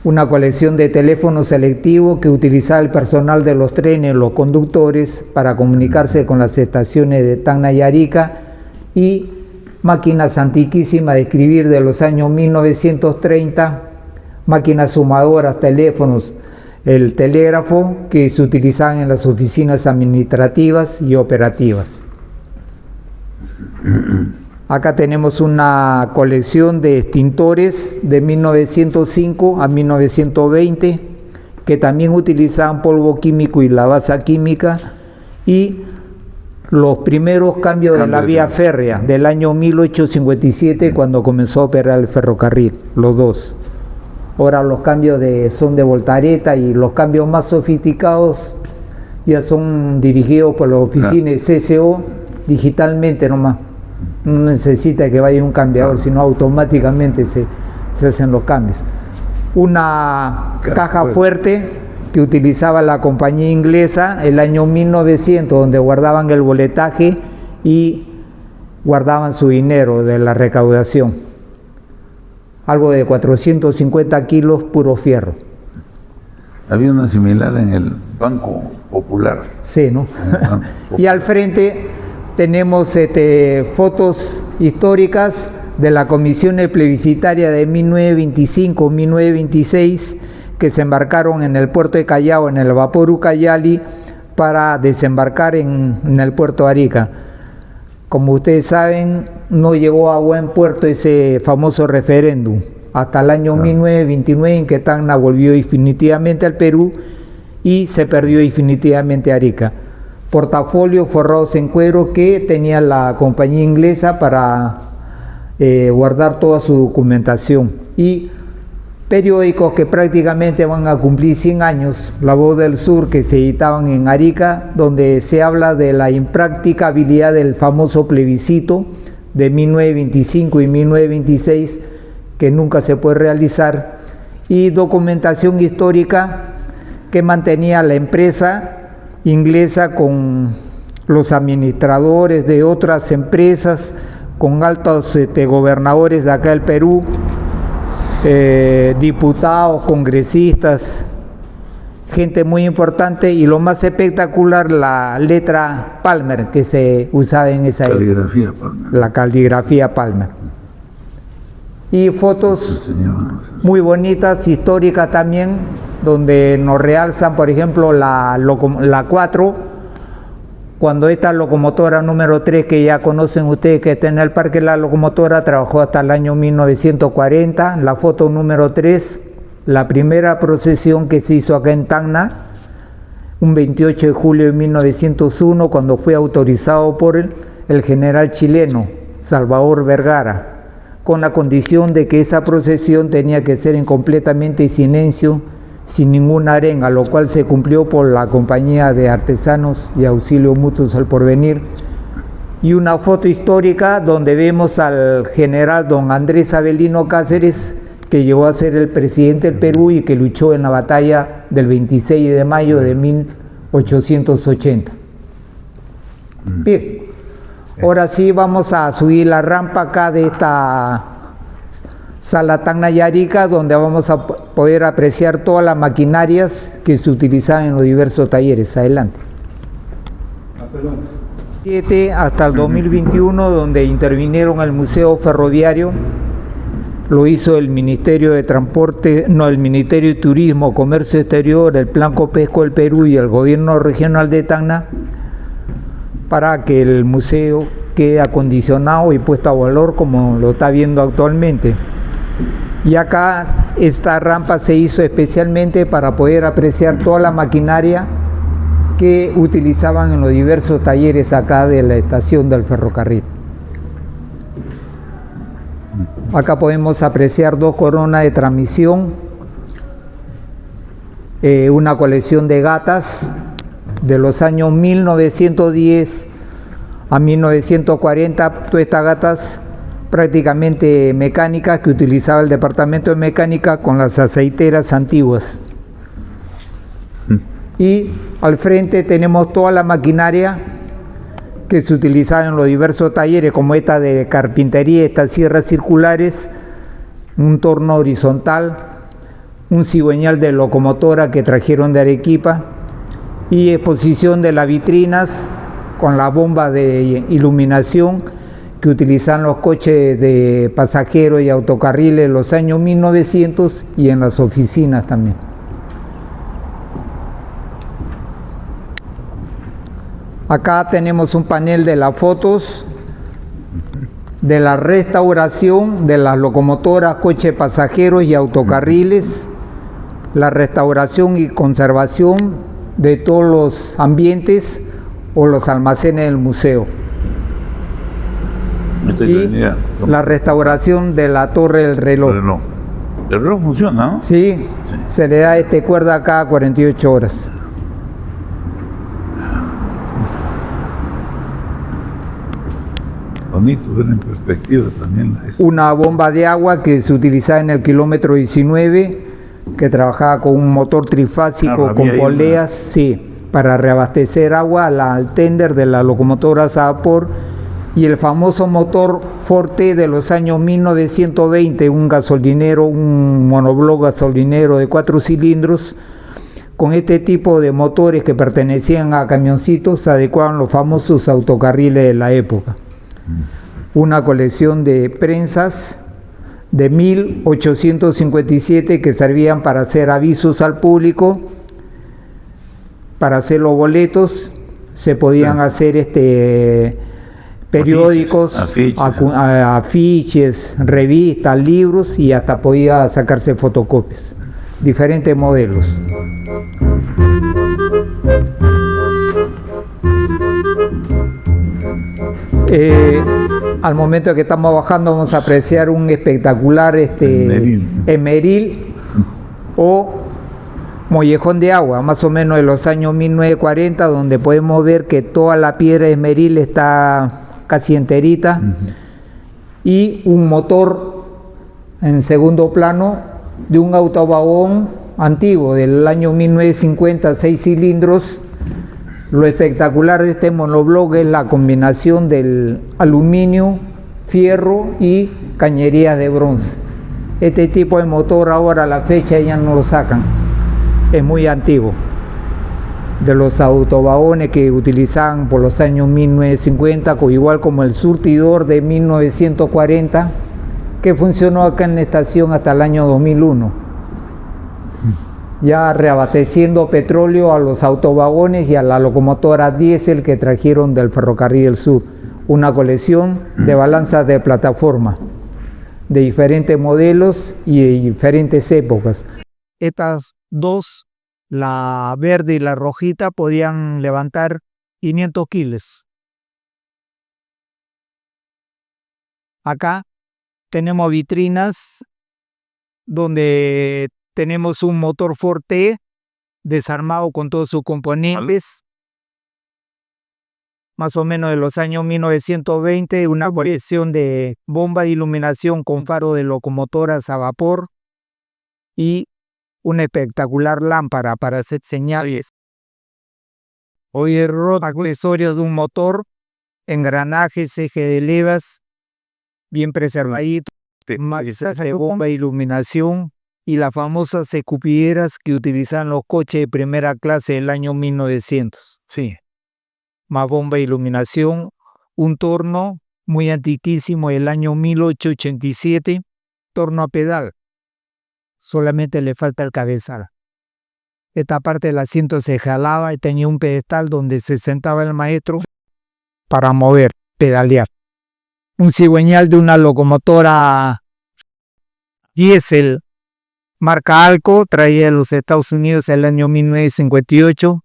Una colección de teléfonos selectivos que utilizaba el personal de los trenes, los conductores, para comunicarse con las estaciones de Tacna y Arica, y máquinas antiquísimas de escribir de los años 1930, máquinas sumadoras, teléfonos, el telégrafo que se utilizaban en las oficinas administrativas y operativas. Acá tenemos una colección de extintores de 1905 a 1920 que también utilizaban polvo químico y la base química, y los primeros cambios de la vía férrea del año 1857, cuando comenzó a operar el ferrocarril, los dos. Ahora los cambios son de voltareta, y los cambios más sofisticados ya son dirigidos por las oficinas CCO digitalmente nomás. No necesita que vaya un cambiador, sino automáticamente se hacen los cambios. Una caja fuerte que utilizaba la compañía inglesa el año 1900, donde guardaban el boletaje y guardaban su dinero de la recaudación. Algo de 450 kilos puro fierro. Había una similar en el Banco Popular. Sí, ¿no? Y al frente tenemos fotos históricas de la comisión plebiscitaria de 1925-1926 que se embarcaron en el puerto de Callao, en el vapor Ucayali, para desembarcar en el puerto de Arica. Como ustedes saben, no llegó a buen puerto ese famoso referéndum hasta el año 1929, en que Tacna volvió definitivamente al Perú y se perdió definitivamente Arica. Portafolios forrados en cuero que tenía la compañía inglesa para guardar toda su documentación, y periódicos que prácticamente van a cumplir 100 años, La Voz del Sur, que se editaban en Arica, donde se habla de la impracticabilidad del famoso plebiscito de 1925 y 1926, que nunca se puede realizar, y documentación histórica que mantenía la empresa inglesa con los administradores de otras empresas, con altos gobernadores de acá del Perú, diputados, congresistas, gente muy importante, y lo más espectacular, la letra Palmer que se usaba en esa caligrafía Palmer. La caligrafía Palmer. Y fotos muy bonitas, históricas también, donde nos realzan, por ejemplo, la 4, Cuando esta locomotora número 3, que ya conocen ustedes, que está en el Parque La Locomotora, trabajó hasta el año 1940. La foto número 3, la primera procesión que se hizo acá en Tacna, un 28 de julio de 1901, cuando fue autorizado por el general chileno Salvador Vergara, con la condición de que esa procesión tenía que ser en completamente silencio, sin ninguna arenga, lo cual se cumplió por la Compañía de Artesanos y Auxilios Mutuos al Porvenir. Y una foto histórica donde vemos al general don Andrés Avelino Cáceres, que llegó a ser el presidente del Perú y que luchó en la batalla del 26 de mayo de 1880. Bien, ahora sí vamos a subir la rampa acá de esta Sala Tacna Yarica, donde vamos a poder apreciar todas las maquinarias que se utilizan en los diversos talleres. Adelante. Hasta el 2021, donde intervinieron el Museo Ferroviario, lo hizo el Ministerio de Transporte, no, el Ministerio de Turismo, Comercio Exterior, el Plan Copesco del Perú y el Gobierno Regional de Tacna, para que el museo quede acondicionado y puesto a valor como lo está viendo actualmente. Y acá esta rampa se hizo especialmente para poder apreciar toda la maquinaria que utilizaban en los diversos talleres acá de la estación del ferrocarril. Acá podemos apreciar 2 coronas de transmisión, una colección de gatas de los años 1910 a 1940, todas estas gatas prácticamente mecánicas que utilizaba el departamento de mecánica con las aceiteras antiguas. Y al frente tenemos toda la maquinaria que se utilizaba en los diversos talleres, como esta de carpintería, estas sierras circulares, un torno horizontal, un cigüeñal de locomotora que trajeron de Arequipa, y exposición de las vitrinas con la bomba de iluminación que utilizan los coches de pasajeros y autocarriles en los años 1900 y en las oficinas también. Acá tenemos un panel de las fotos de la restauración de las locomotoras, coches pasajeros y autocarriles, la restauración y conservación de todos los ambientes o los almacenes del museo. Y la restauración de la torre del reloj. El reloj funciona, ¿no? Sí, se le da cuerda cada 48 horas. Bonito ver en perspectiva también. Una bomba de agua que se utilizaba en el kilómetro 19, que trabajaba con un motor trifásico con poleas, sí, para reabastecer agua al tender de las locomotoras a vapor, y el famoso motor Forte de los años 1920, un gasolinero, un monobloc gasolinero de 4 cilindros. Con este tipo de motores que pertenecían a camioncitos se adecuaban los famosos autocarriles de la época. Una colección de prensas de 1857 que servían para hacer avisos al público, para hacer los boletos. Se podían hacer periódicos, afiches, revistas, libros, y hasta podía sacarse fotocopias. Diferentes modelos. Al momento que estamos bajando vamos a apreciar un espectacular emeril o mollejón de agua, más o menos de los años 1940, donde podemos ver que toda la piedra esmeril está casi enterita, y un motor en segundo plano de un autovagón antiguo del año 1950, 6 cilindros. Lo espectacular de este monobloc es la combinación del aluminio, fierro y cañerías de bronce. Este tipo de motor ahora a la fecha ya no lo sacan, es muy antiguo. De los autovagones que utilizaban por los años 1950, igual como el surtidor de 1940, que funcionó acá en la estación hasta el año 2001. ya reabasteciendo petróleo a los autovagones y a la locomotora diésel que trajeron del Ferrocarril del Sur. Una colección de balanzas de plataforma de diferentes modelos y de diferentes épocas. Estas dos, la verde y la rojita, podían levantar 500 kilos. Acá tenemos vitrinas donde tenemos un motor Forte desarmado con todos sus componentes, más o menos de los años 1920, una colección de bomba de iluminación con faro de locomotoras a vapor y una espectacular lámpara para hacer señales. Hoy el accesorios de un motor, engranajes, eje de levas, bien preservadito, maquillaje de bomba de iluminación y las famosas escupilleras que utilizan los coches de primera clase del año 1900. Sí. Más bomba de iluminación, un torno muy antiquísimo del año 1887, torno a pedal. Solamente le falta el cabezal. Esta parte del asiento se jalaba y tenía un pedestal donde se sentaba el maestro para mover, pedalear. Un cigüeñal de una locomotora diésel marca Alco, traída de los Estados Unidos en el año 1958.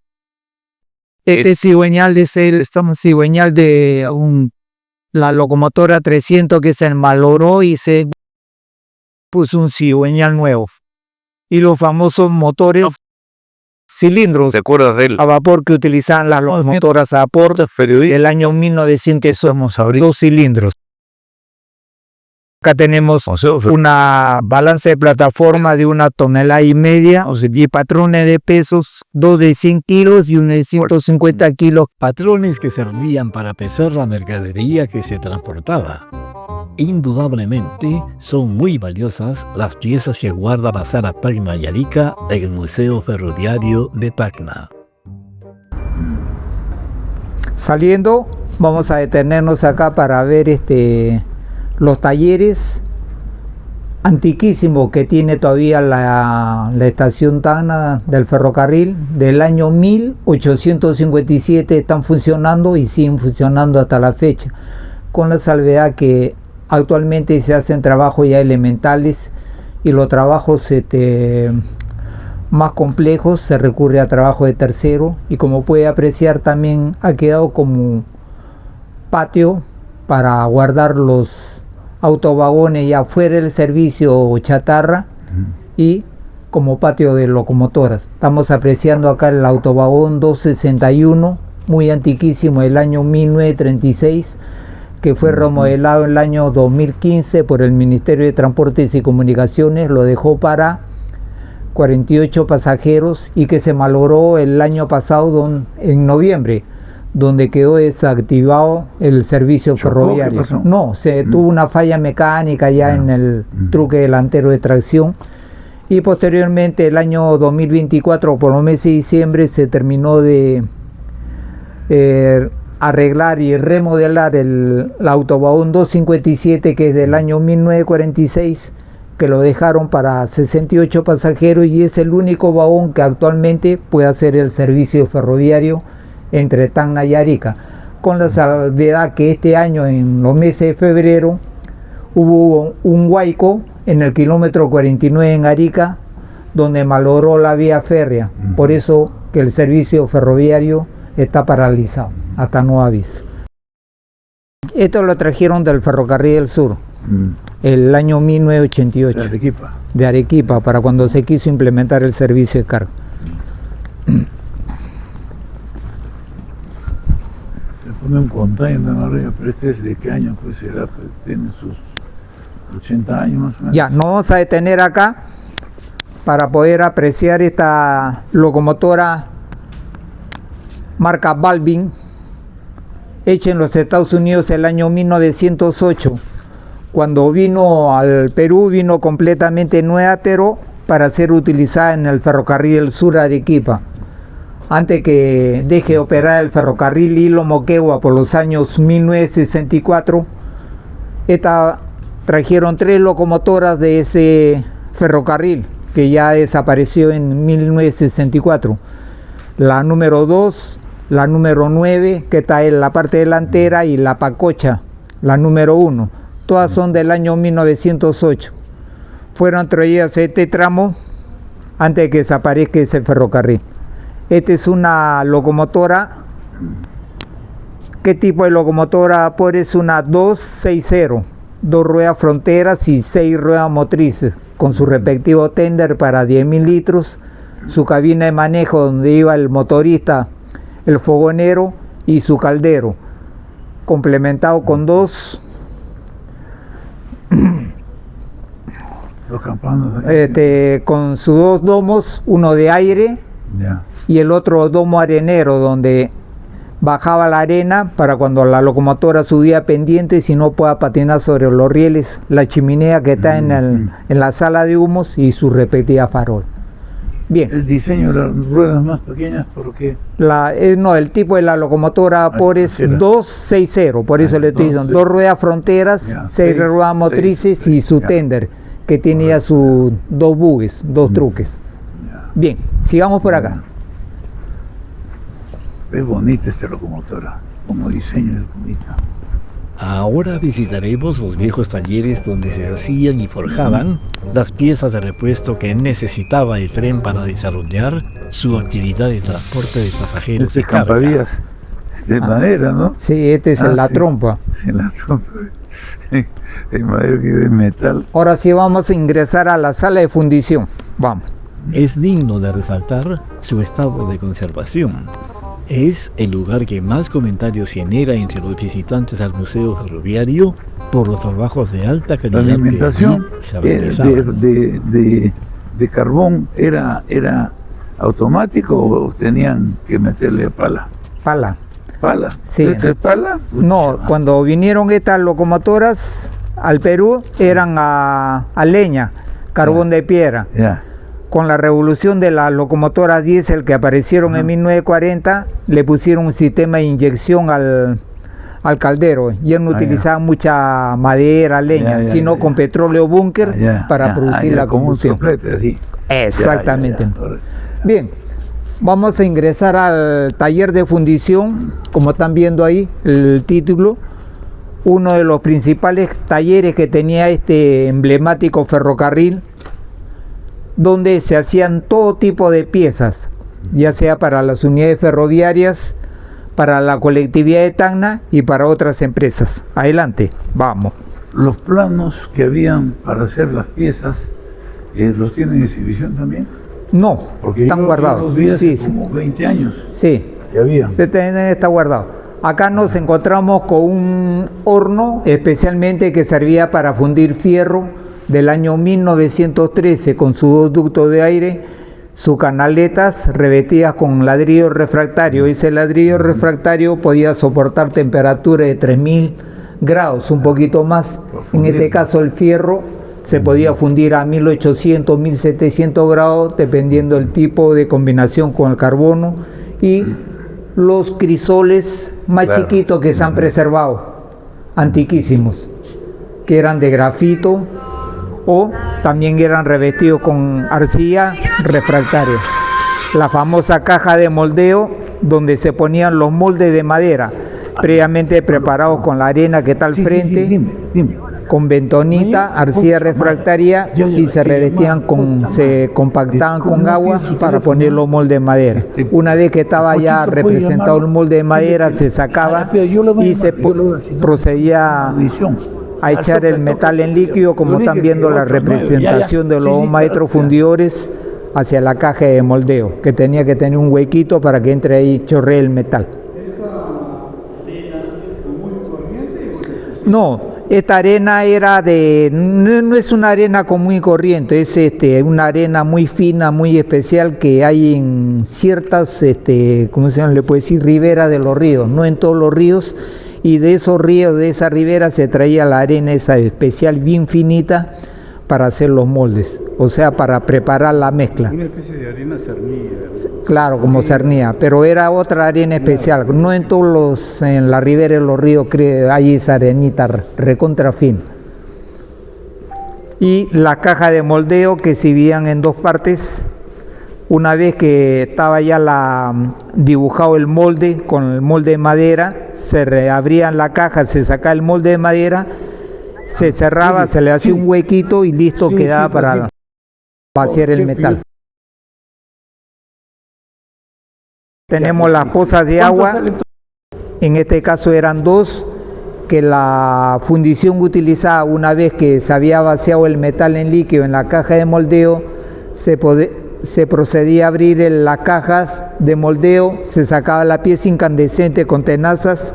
Este cigüeñal es el cigüeñal de la locomotora 300 que se malogró y se puso un cigüeñal nuevo. Y los famosos motores cilindros, ¿te acuerdas de él? A vapor que utilizaban las locomotoras a vapor del año 1900, somos ahorita 2 cilindros. Acá tenemos una balanza de plataforma de 1,5 toneladas y patrones de pesos, 2 de 100 kilos y 1 de 150 kilos. Patrones que servían para pesar la mercadería que se transportaba. Indudablemente son muy valiosas las piezas que guarda Basara Tacna y Arica en el Museo Ferroviario de Tacna. Saliendo, vamos a detenernos acá para ver los talleres antiquísimos que tiene todavía la estación Tacna del ferrocarril. Del año 1857 están funcionando y siguen funcionando hasta la fecha, con la salvedad que actualmente se hacen trabajos ya elementales y los trabajos más complejos se recurre a trabajo de tercero, y como puede apreciar también ha quedado como patio para guardar los autovagones ya fuera del servicio chatarra y como patio de locomotoras. Estamos apreciando acá el autovagón 261, muy antiquísimo, del año 1936, que fue remodelado en el año 2015 por el Ministerio de Transportes y Comunicaciones. Lo dejó para 48 pasajeros y que se malogró el año pasado en noviembre, donde quedó desactivado el servicio ferroviario. No, se tuvo una falla mecánica ya en el truque delantero de tracción, y posteriormente el año 2024, por los meses de diciembre, se terminó de arreglar y remodelar el autovagón 257, que es del año 1946, que lo dejaron para 68 pasajeros, y es el único vagón que actualmente puede hacer el servicio ferroviario entre Tacna y Arica, con la salvedad que este año, en los meses de febrero, hubo un huaico en el kilómetro 49 en Arica, donde malogró la vía férrea. Por eso que el servicio ferroviario está paralizado hasta nuevo aviso. Esto lo trajeron del Ferrocarril del Sur el año 1988 de Arequipa, para cuando se quiso implementar el servicio de carga. Se pone un container arriba, pero este es de qué año, pues será, pues tiene sus 80 años más o menos. Ya, nos vamos a detener acá para poder apreciar esta locomotora marca Balvin, hecha en los Estados Unidos el año 1908. Cuando vino al Perú, vino completamente nueva, pero para ser utilizada en el Ferrocarril del Sur Arequipa. Antes que deje de operar el ferrocarril Hilo Moquegua por los años 1964, trajeron 3 locomotoras de ese ferrocarril, que ya desapareció en 1964. La número 2, la número 9, que está en la parte delantera, y la Pacocha, la número 1. Todas son del año 1908. Fueron traídas a este tramo antes de que desaparezca ese ferrocarril. Esta es una locomotora. ¿Qué tipo de locomotora? Pues es una 260, 2 ruedas fronteras y 6 ruedas motrices, con su respectivo tender para 10.000 litros, su cabina de manejo donde iba el motorista, el fogonero y su caldero, complementado con con sus 2 domos, uno de aire y el otro domo arenero, donde bajaba la arena para cuando la locomotora subía pendiente, si no pueda patinar sobre los rieles, la chimenea que está en la sala de humos y su respectiva farol. Bien. El diseño de las ruedas más pequeñas, ¿por qué? No, el tipo de la locomotora por es 260, por eso le estoy diciendo, 2 ruedas fronteras, 6 ruedas motrices y su tender, que tenía sus 2 bugues, 2 truques. Bien, sigamos por acá. Es bonita esta locomotora, como diseño es bonita. Ahora visitaremos los viejos talleres donde se hacían y forjaban las piezas de repuesto que necesitaba el tren para desarrollar su actividad de transporte de pasajeros y carga. Campavías de madera, ¿no? Sí, este es la trompa. Sí, la trompa. El madera que de metal. Ahora sí vamos a ingresar a la sala de fundición. Vamos. Es digno de resaltar su estado de conservación. Es el lugar que más comentarios genera entre los visitantes al museo ferroviario por los trabajos de alta calidad. La alimentación que se realizaban. de carbón era automático o tenían que meterle pala. Pala. ¿Pala? Sí. ¿De pala? No, cuando vinieron estas locomotoras al Perú eran a leña, carbón de piedra. Ya. Con la revolución de las locomotoras diésel que aparecieron en 1940, le pusieron un sistema de inyección al caldero. Ya no utilizaban mucha madera, leña, sino con petróleo búnker para producir la combustión. Como un soplete, así. Exactamente. Bien, vamos a ingresar al taller de fundición, como están viendo ahí el título. Uno de los principales talleres que tenía este emblemático ferrocarril, donde se hacían todo tipo de piezas, ya sea para las unidades ferroviarias, para la colectividad de Tacna y para otras empresas. Adelante, vamos. Los planos que habían para hacer las piezas, ¿los tienen en exhibición también? No, porque están guardados. Yo los vi hace como 20 años. Sí, que había. Está guardado. Acá nos encontramos con un horno especialmente que servía para fundir fierro, del año 1913, con sus 2 ductos de aire, sus canaletas revestidas con ladrillo refractario. Ese ladrillo refractario podía soportar temperaturas de 3000 grados, un poquito más. En este caso el fierro se podía fundir a 1800, 1700 grados, dependiendo del tipo de combinación con el carbono, y los crisoles más chiquitos que se han preservado, antiquísimos, que eran de grafito, o también eran revestidos con arcilla refractaria. La famosa caja de moldeo, donde se ponían los moldes de madera previamente preparados con la arena que está al frente, dime. con bentonita, arcilla refractaria, y se revestían se compactaban con agua para poner los moldes de madera. Una vez que estaba ya representado el molde de madera, se sacaba y se procedía a echar el metal en líquido, como están viendo la representación de los maestros fundidores hacia la caja de moldeo, que tenía que tener un huequito para que entre ahí y chorree el metal. No, esta arena no es una arena común y corriente, es una arena muy fina, muy especial, que hay en ciertas, ¿cómo se llama? Le puedo decir, riberas de los ríos, no en todos los ríos. Y de esos ríos, de esa ribera, se traía la arena esa especial, bien finita, para hacer los moldes, o sea, para preparar la mezcla. Una especie de arena cernida. Claro, como cernida, pero era otra arena especial. No en todos en la ribera de los ríos hay esa arenita recontra fin. y la caja de moldeo que se dividían en dos partes. Una vez que estaba ya dibujado el molde con el molde de madera, se reabría la caja, se sacaba el molde de madera, se cerraba, se le hacía un huequito y listo quedaba para vaciar el metal. Tenemos las pozas de agua, en este caso eran dos, que la fundición que utilizaba una vez que se había vaciado el metal en líquido en la caja de moldeo, se procedía a abrir las cajas de moldeo, se sacaba la pieza incandescente con tenazas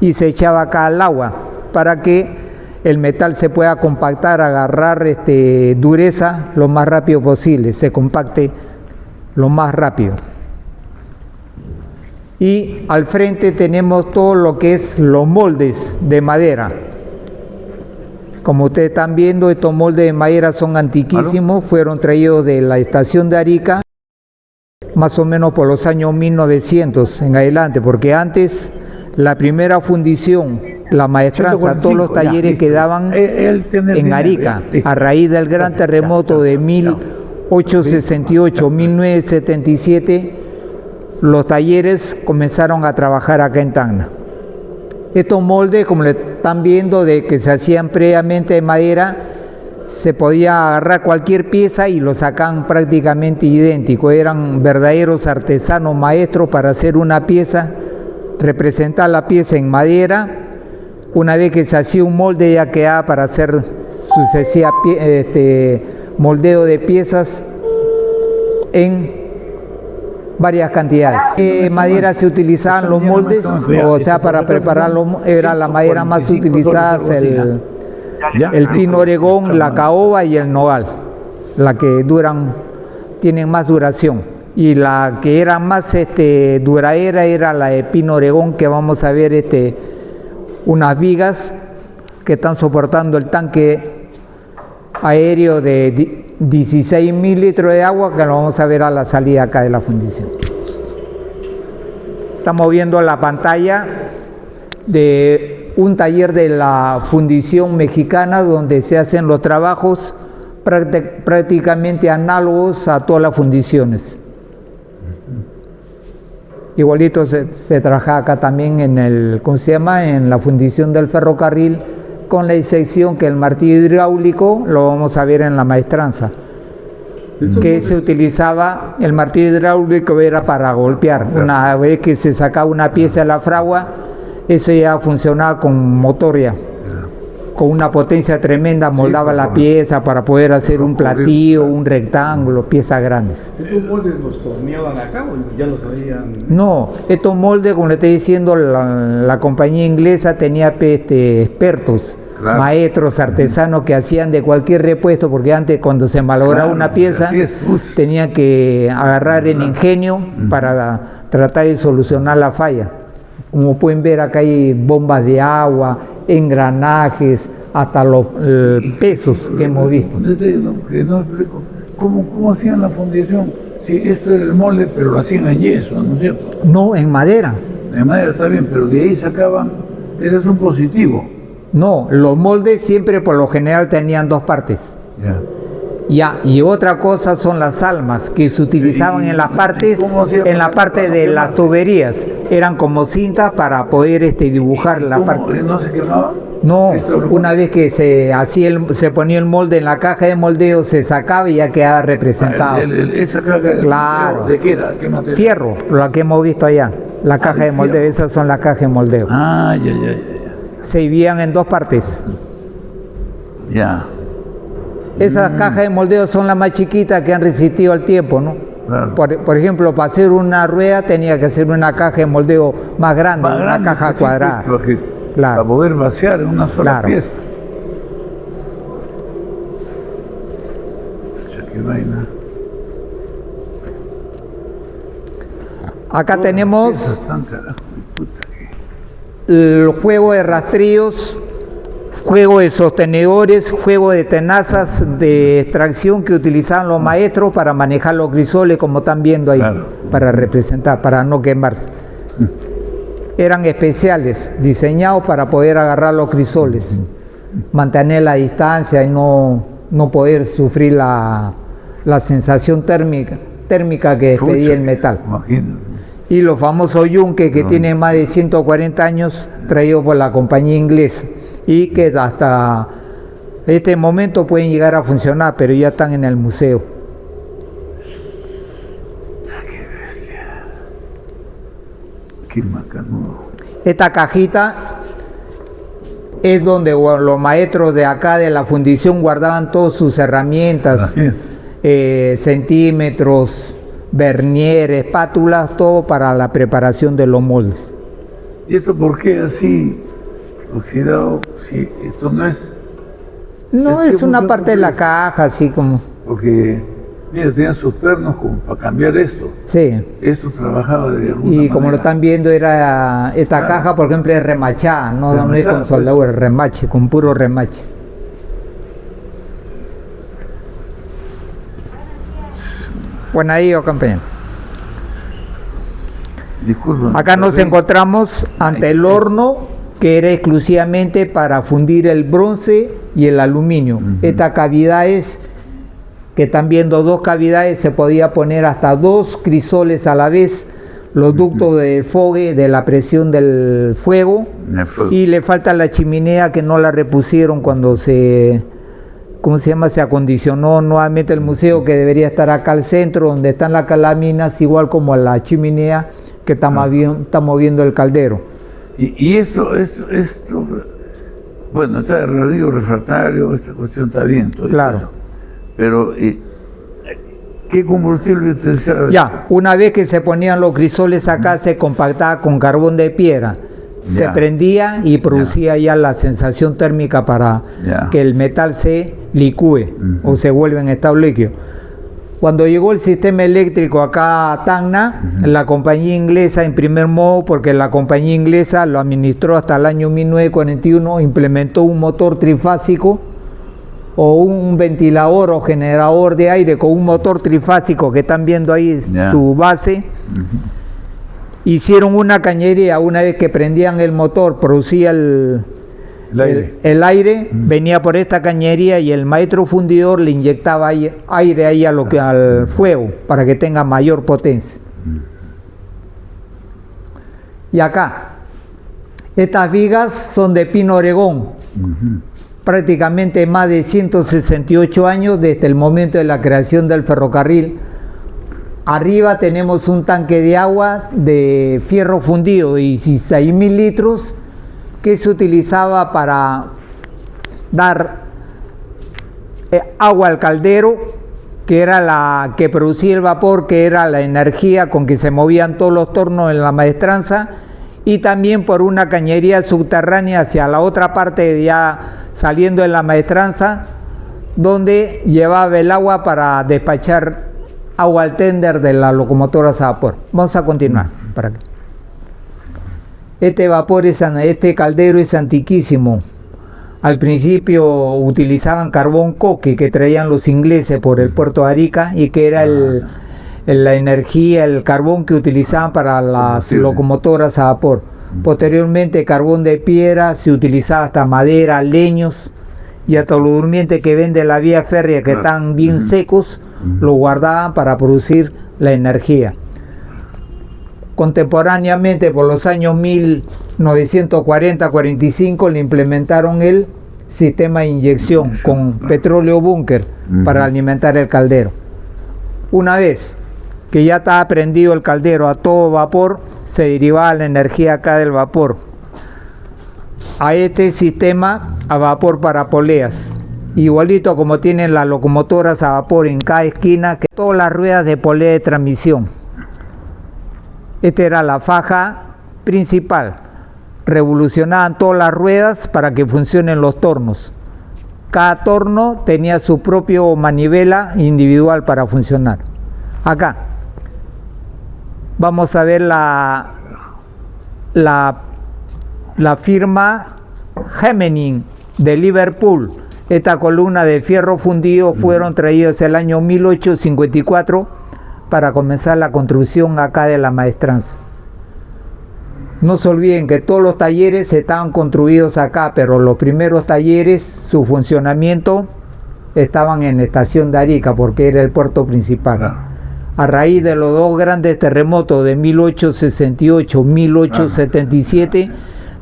y se echaba acá al agua para que el metal se pueda compactar, agarrar dureza lo más rápido posible, se compacte lo más rápido. Y al frente tenemos todo lo que es los moldes de madera. Como ustedes están viendo, estos moldes de madera son antiquísimos, fueron traídos de la estación de Arica, más o menos por los años 1900 en adelante, porque antes la primera fundición, la maestranza, todos los talleres quedaban en Arica, a raíz del gran terremoto de 1868, 1977, los talleres comenzaron a trabajar acá en Tacna. Estos moldes, como le están viendo, de que se hacían previamente de madera, se podía agarrar cualquier pieza y lo sacaban prácticamente idéntico. Eran verdaderos artesanos maestros para hacer una pieza, representar la pieza en madera. Una vez que se hacía un molde ya quedaba para hacer sucesiva moldeo de piezas en varias cantidades. ¿Qué madera se utilizaban los moldes? O sea, para prepararlo era la madera más utilizada, el pino oregón, la caoba y el nogal, la que tienen más duración. Y la que era más duradera era la de pino oregón, que vamos a ver unas vigas que están soportando el tanque aéreo de 16.000 litros de agua, que lo vamos a ver a la salida acá de la fundición. Estamos viendo la pantalla de un taller de la fundición mexicana donde se hacen los trabajos prácticamente análogos a todas las fundiciones. Igualito se trabaja acá también en la fundición del ferrocarril, con la excepción que el martillo hidráulico lo vamos a ver en la maestranza, que se utilizaba, el martillo hidráulico era para golpear. Una vez que se sacaba una pieza de la fragua, eso ya funcionaba con motor ya, con una potencia tremenda, moldaba la pieza para poder hacer un platillo, un rectángulo, piezas grandes. ¿Estos moldes los torneaban acá o ya los habían...? No, estos moldes, como le estoy diciendo, la compañía inglesa tenía expertos, maestros, artesanos que hacían de cualquier repuesto, porque antes cuando se malograba una pieza, tenían que agarrar el ingenio para tratar de solucionar la falla. Como pueden ver, acá hay bombas de agua, engranajes, hasta los pesos que hemos visto. No explico. ¿Cómo hacían la fundición? Sí, esto era el molde, pero lo hacían en yeso, ¿no es cierto? No, en madera. En madera está bien, pero de ahí sacaban, ese es un positivo. No, los moldes siempre por lo general tenían dos partes. Ya, y otra cosa son las almas que se utilizaban en las partes, en la parte de las tuberías. Eran como cintas para poder dibujar la parte. ¿No se quemaban? No, una vez que se ponía el molde en la caja de moldeo, se sacaba y ya quedaba representado. Esa caja de moldeo, ¿de qué era? ¿Qué material? Fierro, la que hemos visto allá. La caja de moldeo, esas son las cajas de moldeo. Ya. Se dividían en dos partes. Ya. Esas cajas de moldeo son las más chiquitas que han resistido al tiempo, ¿no? Claro. Por ejemplo, para hacer una rueda tenía que ser una caja de moldeo más grande, una caja cuadrada. Para poder vaciar en una sola pieza. Qué vaina. Acá tenemos el juego de rastrillos, juego de sostenedores, juego de tenazas de extracción que utilizaban los maestros para manejar los grisoles, como están viendo ahí, para representar, para no quemarse. Eran especiales, diseñados para poder agarrar los grisoles, mantener la distancia y no no poder sufrir la sensación térmica que despedía el metal. Imagínate. Y los famosos yunques que tienen más de 140 años, traídos por la compañía inglesa, y que hasta este momento pueden llegar a funcionar, pero ya están en el museo. Qué macanudo. Esta cajita es donde los maestros de acá de la fundición guardaban todas sus herramientas, centímetros, vernieres, espátulas, todo para la preparación de los moldes. ¿Y esto por qué así oxidado? Si esto no es... No, es una parte de la caja, así como... Porque, mira, tenían sus pernos como para cambiar esto. Sí. Esto trabajaba de alguna Y manera. como lo están viendo, era esta caja, por ejemplo, es remachada, no es Remachada, con soldadura, es remache, con puro remache. Bueno, ahí, compañero. Disculpa. Acá nos encontramos ante el horno que era exclusivamente para fundir el bronce y el aluminio. Esta cavidad es, que están viendo dos cavidades, se podía poner hasta 2 crisoles a la vez, los ductos de fogue, de la presión del fuego, y le falta la chimenea que no la repusieron cuando se... ¿Cómo se llama? Se acondicionó nuevamente el museo, que debería estar acá al centro, donde están las calaminas, igual como la chimenea que está moviendo el caldero. Y esto, bueno, está el radio refractario, esta cuestión está bien. Todo Claro. eso. Pero, ¿qué combustible utilizaba? Ya, una vez que se ponían los crisoles acá, se compactaba con carbón de piedra. Se Ya. prendía y producía ya la sensación térmica para Ya. que el metal se licúe o se vuelva en estado líquido. Cuando llegó el sistema eléctrico acá a Tacna, la compañía inglesa en primer modo, porque la compañía inglesa lo administró hasta el año 1941, implementó un motor trifásico o un ventilador o generador de aire con un motor trifásico que están viendo ahí Ya. su base. Hicieron una cañería, una vez que prendían el motor, producía el aire, venía por esta cañería y el maestro fundidor le inyectaba aire ahí al fuego para que tenga mayor potencia. Y acá, estas vigas son de pino Oregón, prácticamente más de 168 años desde el momento de la creación del ferrocarril. Arriba tenemos un tanque de agua de fierro fundido de 16.000 litros que se utilizaba para dar agua al caldero, que era la que producía el vapor, que era la energía con que se movían todos los tornos en la maestranza, y también por una cañería subterránea hacia la otra parte, ya saliendo de la maestranza, donde llevaba el agua para despachar agua al tender de las locomotoras a vapor. Vamos a continuar. Para que... Este caldero es antiquísimo. Al principio utilizaban carbón coque que traían los ingleses por el puerto de Arica, y que era la energía, el carbón que utilizaban para las locomotoras a vapor. Posteriormente carbón de piedra, se utilizaba hasta madera, leños, y hasta los durmientes que ven de la vía férrea, que están bien secos, lo guardaban para producir la energía. Contemporáneamente, por los años 1940-45, le implementaron el sistema de inyección con petróleo búnker para alimentar el caldero. Una vez que ya estaba prendido el caldero a todo vapor, se derivaba la energía acá del vapor a este sistema a vapor para poleas, igualito como tienen las locomotoras a vapor en cada esquina, que todas las ruedas de polea de transmisión. Esta era la faja principal. Revolucionaban todas las ruedas para que funcionen los tornos. Cada torno tenía su propio manivela individual para funcionar. Acá vamos a ver la firma Hemening de Liverpool. Esta columna de fierro fundido fueron traídas el año 1854 para comenzar la construcción acá de la maestranza. No se olviden que todos los talleres estaban construidos acá, pero los primeros talleres, su funcionamiento estaban en la estación de Arica porque era el puerto principal. Claro. A raíz de los dos grandes terremotos de 1868-1877,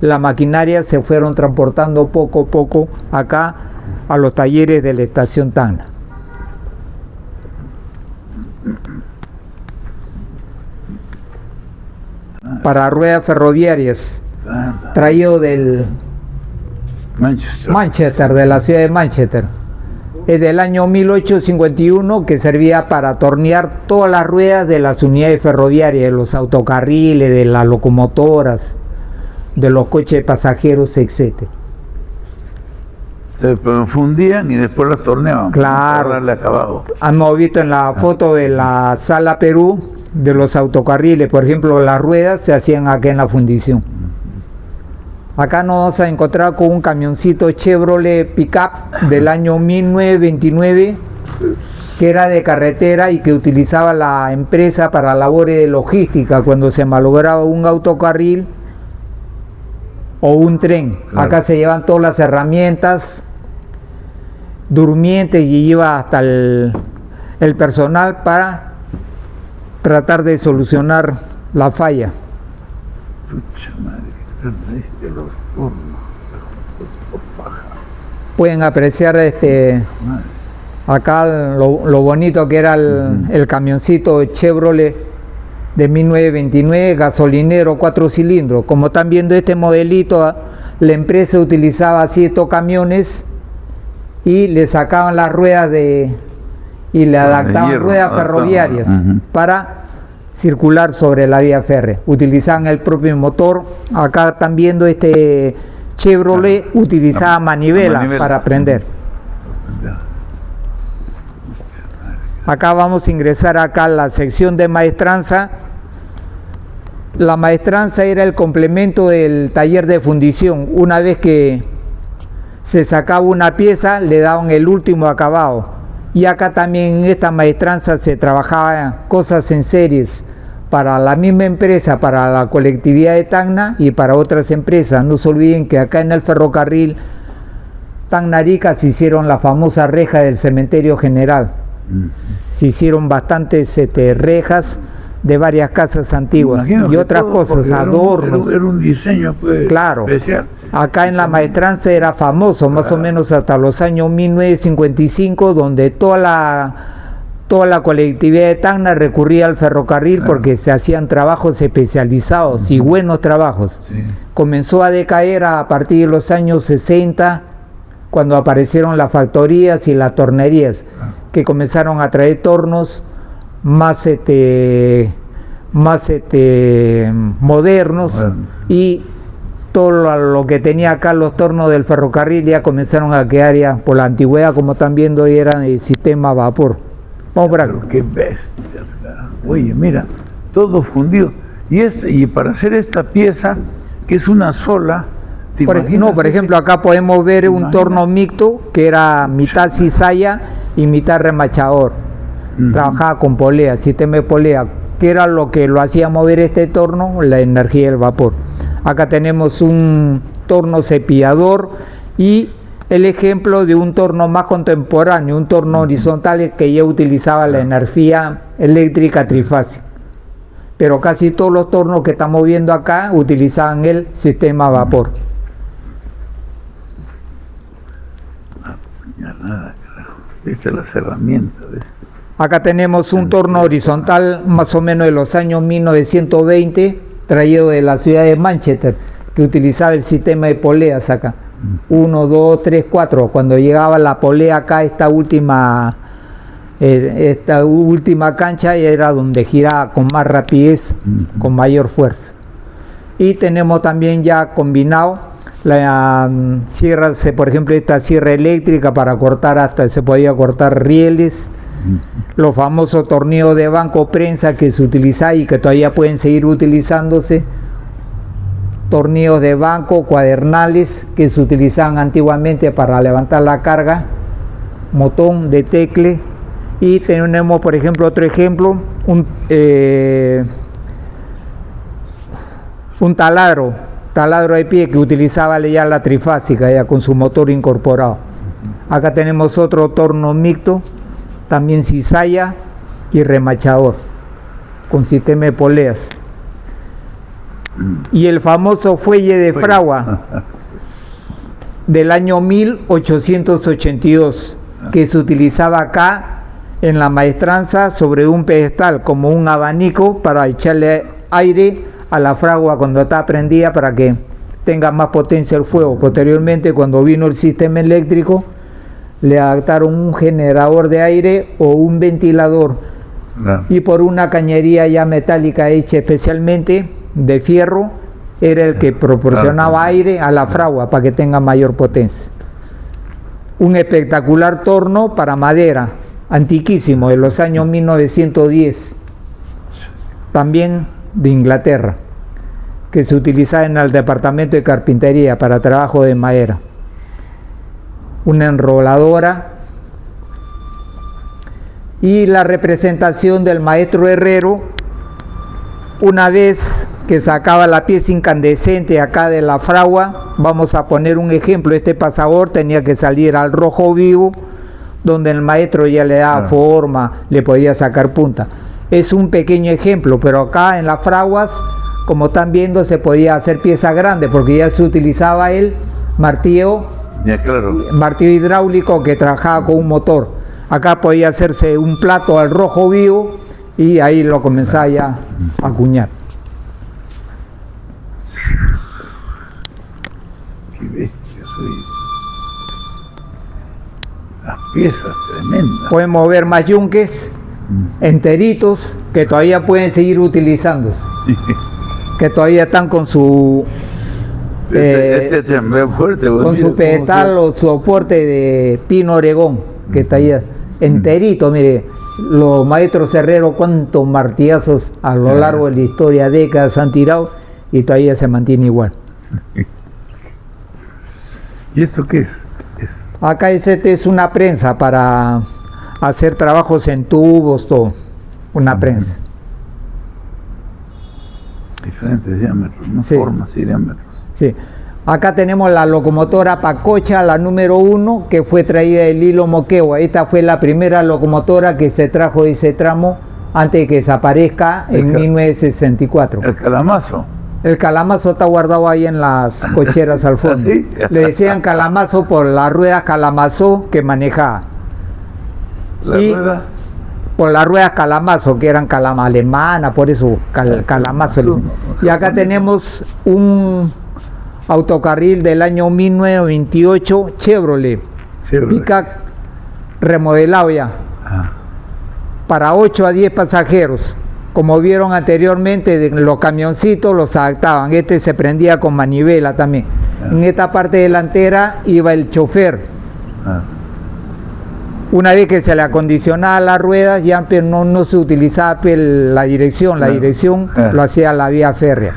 la maquinaria se fueron transportando poco a poco acá a los talleres de la estación Tacna. Para ruedas ferroviarias, traído del Manchester, de la ciudad de Manchester. Es del año 1851, que servía para tornear todas las ruedas de las unidades ferroviarias, de los autocarriles, de las locomotoras, de los coches de pasajeros, etc. Se fundían y después las torneaban. Claro. Para darle acabado. Hemos visto en la foto de la Sala Perú, de los autocarriles, por ejemplo, las ruedas se hacían acá en la fundición. Acá nos vamos a encontrar con un camioncito Chevrolet Pickup del año 1929, que era de carretera y que utilizaba la empresa para labores de logística cuando se malograba un autocarril o un tren. Claro. Acá se llevan todas las herramientas, durmientes, y iba hasta el personal para tratar de solucionar la falla. Pucha madre, qué grande este los turnos. Faja. Pueden apreciar Madre. acá lo bonito que era el camioncito Chevrolet de 1929, gasolinero 4 cilindros. Como están viendo este modelito, la empresa utilizaba así estos camiones y le sacaban las ruedas y le adaptaban hierro, ruedas adaptaban, ferroviarias ajá, para circular sobre la vía férrea. Utilizaban el propio motor. Acá están viendo este Chevrolet, utilizaba manivela para prender. Acá vamos a ingresar acá a la sección de maestranza. La maestranza era el complemento del taller de fundición. Una vez que se sacaba una pieza, le daban el último acabado. Y acá también en esta maestranza se trabajaba cosas en series para la misma empresa, para la colectividad de Tacna y para otras empresas. No se olviden que acá en el ferrocarril Tacna-Arica se hicieron la famosa reja del cementerio general. Se hicieron bastantes rejas de varias casas antiguas y otras cosas, adornos. Era un diseño, pues, claro, especial. Acá en la maestranza era famoso, más o menos hasta los años 1955, donde toda la colectividad de Tacna recurría al ferrocarril, porque se hacían trabajos especializados y buenos trabajos. Sí. Comenzó a decaer a partir de los años 60, cuando aparecieron las factorías y las tornerías, que comenzaron a traer tornos más modernos, y todo lo que tenía acá los tornos del ferrocarril ya comenzaron a quedar ya por la antigüedad, como están viendo, y eran el sistema a vapor. Vamos por acá. Pero qué bestias, cara. Oye, mira, todo fundido. Y para hacer esta pieza, que es una sola, por ejemplo, acá podemos ver un torno mixto que era mitad cizalla y mitad remachador. Trabajaba con polea, sistema de polea, que era lo que lo hacía mover este torno, la energía del vapor. Acá tenemos un torno cepillador y el ejemplo de un torno más contemporáneo, un torno horizontal que ya utilizaba la energía eléctrica trifásica. Pero casi todos los tornos que estamos viendo acá utilizaban el sistema a vapor. Nada, carajo. Viste las herramientas, ¿ves? Acá tenemos un torno horizontal más o menos de los años 1920, traído de la ciudad de Manchester, que utilizaba el sistema de poleas acá. 1, 2, 3, 4. Cuando llegaba la polea acá, esta última cancha, era donde giraba con más rapidez, con mayor fuerza. Y tenemos también ya combinado la sierra, por ejemplo, esta sierra eléctrica para cortar, se podía cortar rieles. Los famosos tornillos de banco prensa que se utilizaban y que todavía pueden seguir utilizándose. Tornillos de banco, cuadernales que se utilizaban antiguamente para levantar la carga, motón de tecle. Y tenemos, por ejemplo, otro ejemplo, un taladro de pie que utilizaba ya la trifásica, ya con su motor incorporado. Acá tenemos otro torno mixto, también cizalla y remachador, con sistema de poleas. Y el famoso fuelle de fragua del año 1882, que se utilizaba acá en la maestranza sobre un pedestal como un abanico para echarle aire a la fragua cuando está prendida para que tenga más potencia el fuego. Posteriormente, cuando vino el sistema eléctrico, le adaptaron un generador de aire o un ventilador, y por una cañería ya metálica hecha especialmente de fierro, era el que proporcionaba aire a la fragua para que tenga mayor potencia. Un espectacular torno para madera, antiquísimo, de los años 1910, también de Inglaterra, que se utilizaba en el departamento de carpintería para trabajo de madera. Una enroladora y la representación del maestro herrero, una vez que sacaba la pieza incandescente acá de la fragua. Vamos a poner un ejemplo: este pasador tenía que salir al rojo vivo, donde el maestro ya le daba forma, le podía sacar punta. Es un pequeño ejemplo, pero acá en las fraguas, como están viendo, se podía hacer pieza grande porque ya se utilizaba el martillo, martillo hidráulico que trabajaba con un motor. Acá podía hacerse un plato al rojo vivo y ahí lo comenzaba ya a acuñar. Qué bestia soy. Las piezas tremendas. Podemos ver más yunques enteritos que todavía pueden seguir utilizándose, que todavía están con su fuerte, con su pedestal o soporte de pino oregón, que está ahí enterito. Mire, los maestros herreros cuántos martillazos a lo largo de la historia, décadas han tirado y todavía se mantiene igual. ¿Y esto qué es? Acá este es una prensa para hacer trabajos en tubos, todo. Una prensa. Diferentes diámetros, ¿no? Sí. Formas y diámetros. Sí. Acá tenemos la locomotora Pacocha, la número 1, que fue traída del hilo Moquegua. Esta fue la primera locomotora que se trajo de ese tramo antes de que desaparezca en 1964. El calamazo. El calamazo está guardado ahí en las cocheras al fondo. ¿Sí? Le decían calamazo por las ruedas calamazo que manejaba. La rueda. Por las ruedas calamazo, que eran calama alemana, por eso calamazo. Y acá tenemos un autocarril del año 1928, Chevrolet. Pickup remodelado ya, para 8 a 10 pasajeros. Como vieron anteriormente, los camioncitos los adaptaban. Este se prendía con manivela también. En esta parte delantera iba el chofer. Una vez que se le acondicionaba las ruedas, ya no se utilizaba la dirección. La dirección lo hacía la vía férrea.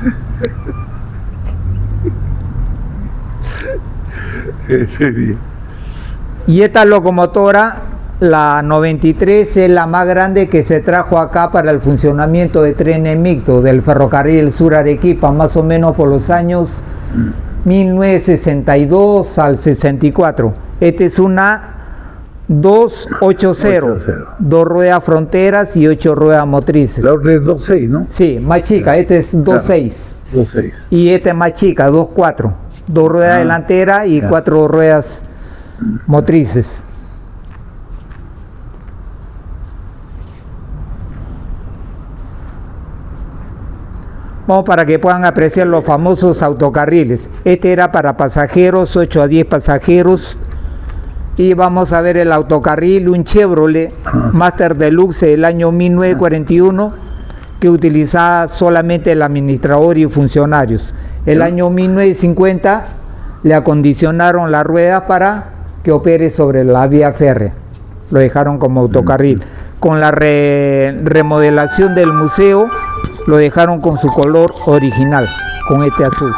Y esta locomotora, la 93, es la más grande que se trajo acá para el funcionamiento de trenes mixtos del ferrocarril Sur Arequipa, más o menos por los años 1962 al 64. Esta es una 280, 2 ruedas fronteras y 8 ruedas motrices. La otra es 2.6, ¿no? Sí, más chica, esta es 2.6. 2.6. Y esta es más chica, 2.4. 2 ruedas delanteras y 4 ruedas motrices. Vamos para que puedan apreciar los famosos autocarriles. Este era para pasajeros, 8 a 10 pasajeros. Y vamos a ver el autocarril, un Chevrolet Master Deluxe del año 1941, que utilizaba solamente el administrador y funcionarios. El año 1950 le acondicionaron las ruedas para que opere sobre la vía férrea. Lo dejaron como autocarril. Con la remodelación del museo, lo dejaron con su color original, con este azul.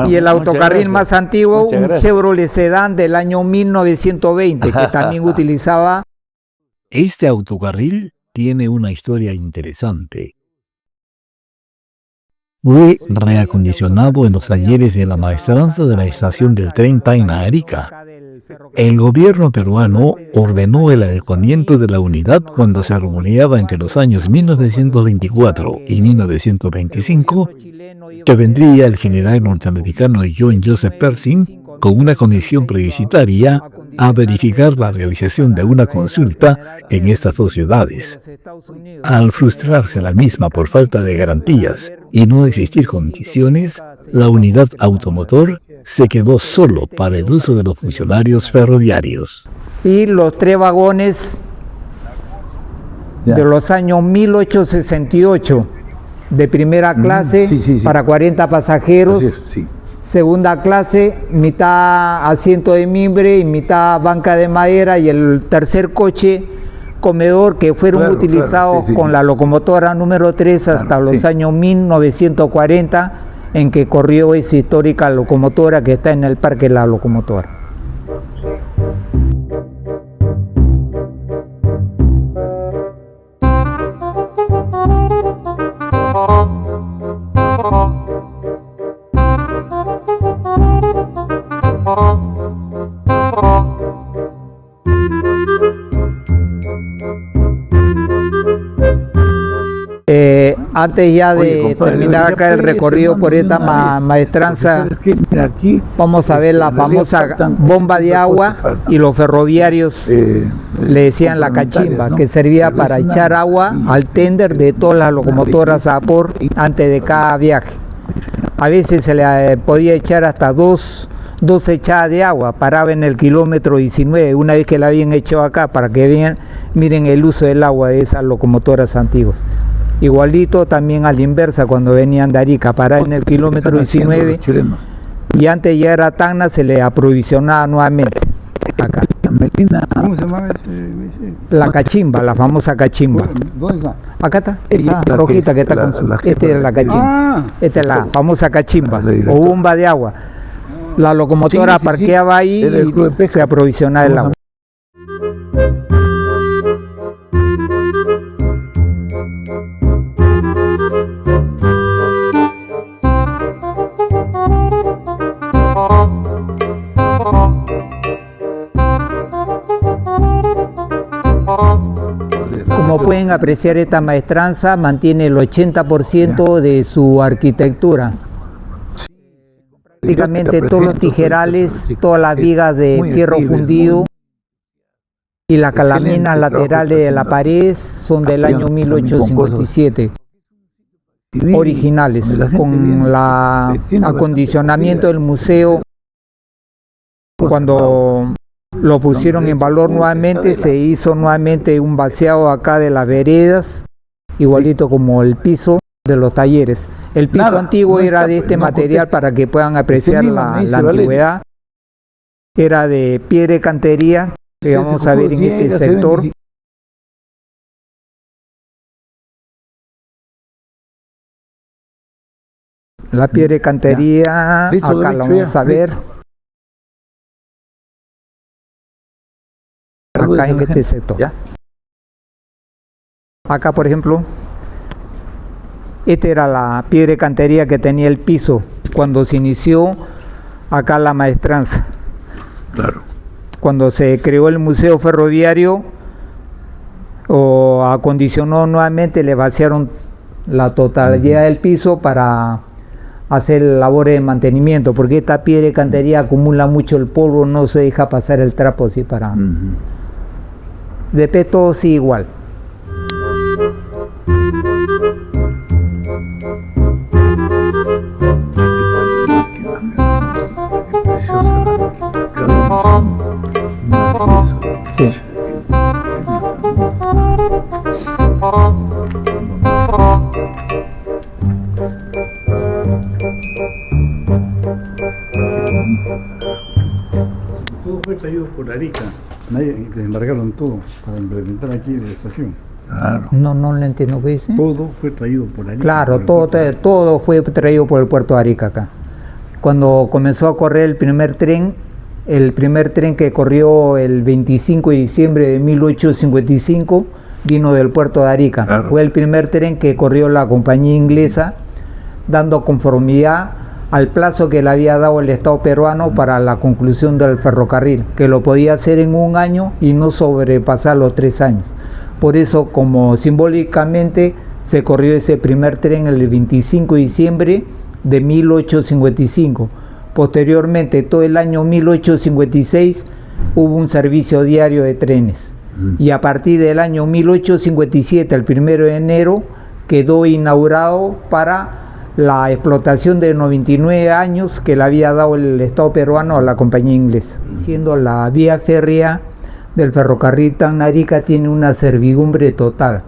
Y el autocarril más antiguo, un Chevrolet Sedán del año 1920, que también utilizaba. Este autocarril tiene una historia interesante. fue reacondicionado en los talleres de la maestranza de la estación del tren Tacna Arica. El gobierno peruano ordenó el adecuamiento de la unidad cuando se rumoreaba entre los años 1924 y 1925 que vendría el general norteamericano John Joseph Pershing con una condición plebiscitaria a verificar la realización de una consulta en estas dos ciudades. Al frustrarse la misma por falta de garantías y no existir condiciones, la unidad automotor se quedó solo para el uso de los funcionarios ferroviarios. Y los 3 vagones Ya. de los años 1868, de primera clase, sí. para 40 pasajeros, Así es, sí. segunda clase, mitad asiento de mimbre y mitad banca de madera, y el tercer coche comedor que fueron Claro, utilizados sí. con la locomotora número 3 hasta Claro, los sí. años 1940, en que corrió esa histórica locomotora que está en el Parque La Locomotora. Antes ya de Oye, compadre, terminar ya acá el puedes, recorrido hermano, por de esta una vez. maestranza, Porque, ¿sabes qué? Mira, aquí vamos a ver la en realidad famosa faltan bomba de cosas agua, que faltan. y los ferroviarios le decían la cachimba, ¿no? que servía Pero para es una echar agua maravilla. al tender de todas las locomotoras a vapor antes de cada viaje. A veces se le podía echar hasta dos echadas de agua, paraba en el kilómetro 19, una vez que la habían echado acá, para que vean, miren el uso del agua de esas locomotoras antiguas. Igualito también a la inversa, cuando venían de Arica, paraba en el kilómetro Están haciendo 19, los chilenos. y antes ya era Tacna, se le aprovisionaba nuevamente acá. Melina, ¿Cómo se llama ese? La cachimba, la famosa cachimba. ¿Dónde está? Acá está, esa la rojita que- que está la- con su... la que- Esta es la cachimba. Ah, Esta es la famosa cachimba, La directora. o bomba de agua. La locomotora Sí, sí, sí. parqueaba ahí Era el club de y pesca. se aprovisionaba el Somos agua. Como pueden apreciar, esta maestranza mantiene el 80% de su arquitectura. Prácticamente todos los tijerales, todas las vigas de Muy fierro activo, fundido y las excelente calaminas trabajo laterales está de la haciendo. pared son del año También con 1857, civil, originales, donde la gente con viene, la tiene bastante acondicionamiento del comida. museo. Cuando lo pusieron en valor nuevamente, se hizo nuevamente un vaciado acá de las veredas, igualito como el piso de los talleres. El piso Nada, antiguo no era está, de este no material, contesta. para que puedan apreciar mismo la me dice antigüedad. Valeria. Era de piedra de cantería, que Sí, vamos se a ver en ocurre, este llega, se ven sector. y- La piedra de cantería, Listo, acá la derecho vamos ya, a ver, Saludos acá a en la este gente. sector. Ya. Acá, por ejemplo, esta era la piedra de cantería que tenía el piso cuando se inició acá la maestranza. Claro. Cuando se creó el museo ferroviario o acondicionó nuevamente, le vaciaron la totalidad del piso para hacer labores de mantenimiento, porque esta piedra de cantería acumula mucho el polvo, no se deja pasar el trapo así para... Ujú. De peto sí igual. Sí. todo fue traído por Arica. Nadie, desembarcaron todo para implementar aquí en la estación. Claro. No le entiendo qué dice. Todo fue traído por Arica. Claro, por el todo fue traído por el puerto de Arica acá. Cuando comenzó a correr el primer tren que corrió el 25 de diciembre de 1855, vino del puerto de Arica. Claro. Fue el primer tren que corrió la compañía inglesa dando conformidad al plazo que le había dado el Estado peruano para la conclusión del ferrocarril, que lo podía hacer en 1 año y no sobrepasar los 3 años. Por eso, como simbólicamente, se corrió ese primer tren el 25 de diciembre de 1855. Posteriormente, todo el año 1856, hubo un servicio diario de trenes. Y a partir del año 1857, el 1 de enero, quedó inaugurado para la explotación de 99 años que le había dado el Estado peruano a la compañía inglesa. Siendo la vía férrea del ferrocarril Tacna-Arica tiene una servidumbre total.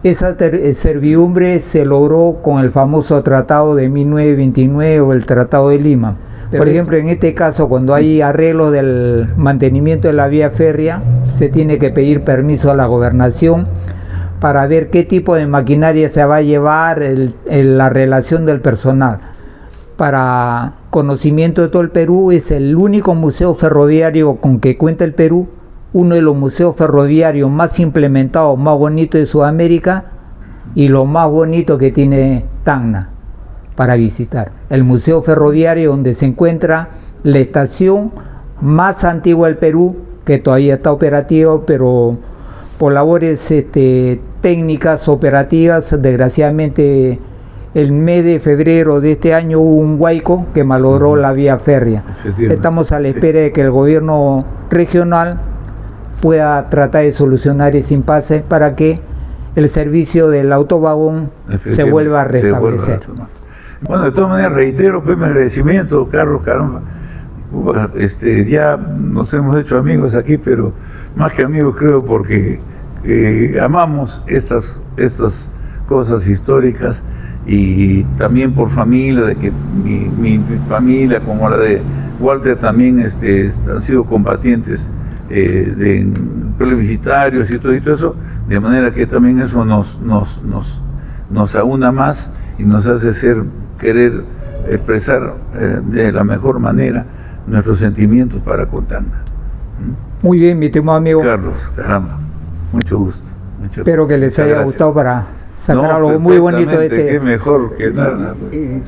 Esa servidumbre se logró con el famoso Tratado de 1929 o el Tratado de Lima. Por ejemplo, en este caso, cuando hay arreglo del mantenimiento de la vía férrea, se tiene que pedir permiso a la gobernación para ver qué tipo de maquinaria se va a llevar, la relación del personal. Para conocimiento de todo el Perú, es el único museo ferroviario con que cuenta el Perú, uno de los museos ferroviarios más implementados, más bonitos de Sudamérica y lo más bonito que tiene Tacna para visitar. El museo ferroviario donde se encuentra la estación más antigua del Perú, que todavía está operativa, pero por labores técnicas operativas, desgraciadamente el mes de febrero de este año hubo un huaico que malogró la vía férrea. Estamos a la espera de que el gobierno regional pueda tratar de solucionar ese impasse para que el servicio del autovagón se vuelva a restablecer. Bueno, de todas maneras reitero pues, mi agradecimiento, Carlos, caramba. Ya nos hemos hecho amigos aquí, pero más que amigos creo porque amamos estas cosas históricas y también por familia, de que mi familia como la de Walter también han sido combatientes de plebiscitarios y todo eso, de manera que también eso nos aúna más y nos hace querer expresar de la mejor manera nuestros sentimientos para con Tacna. Muy bien, mi estimado amigo. Carlos, caramba, mucho gusto. Espero que les haya gustado para sacar algo muy bonito de este. Qué mejor que nada. Pues.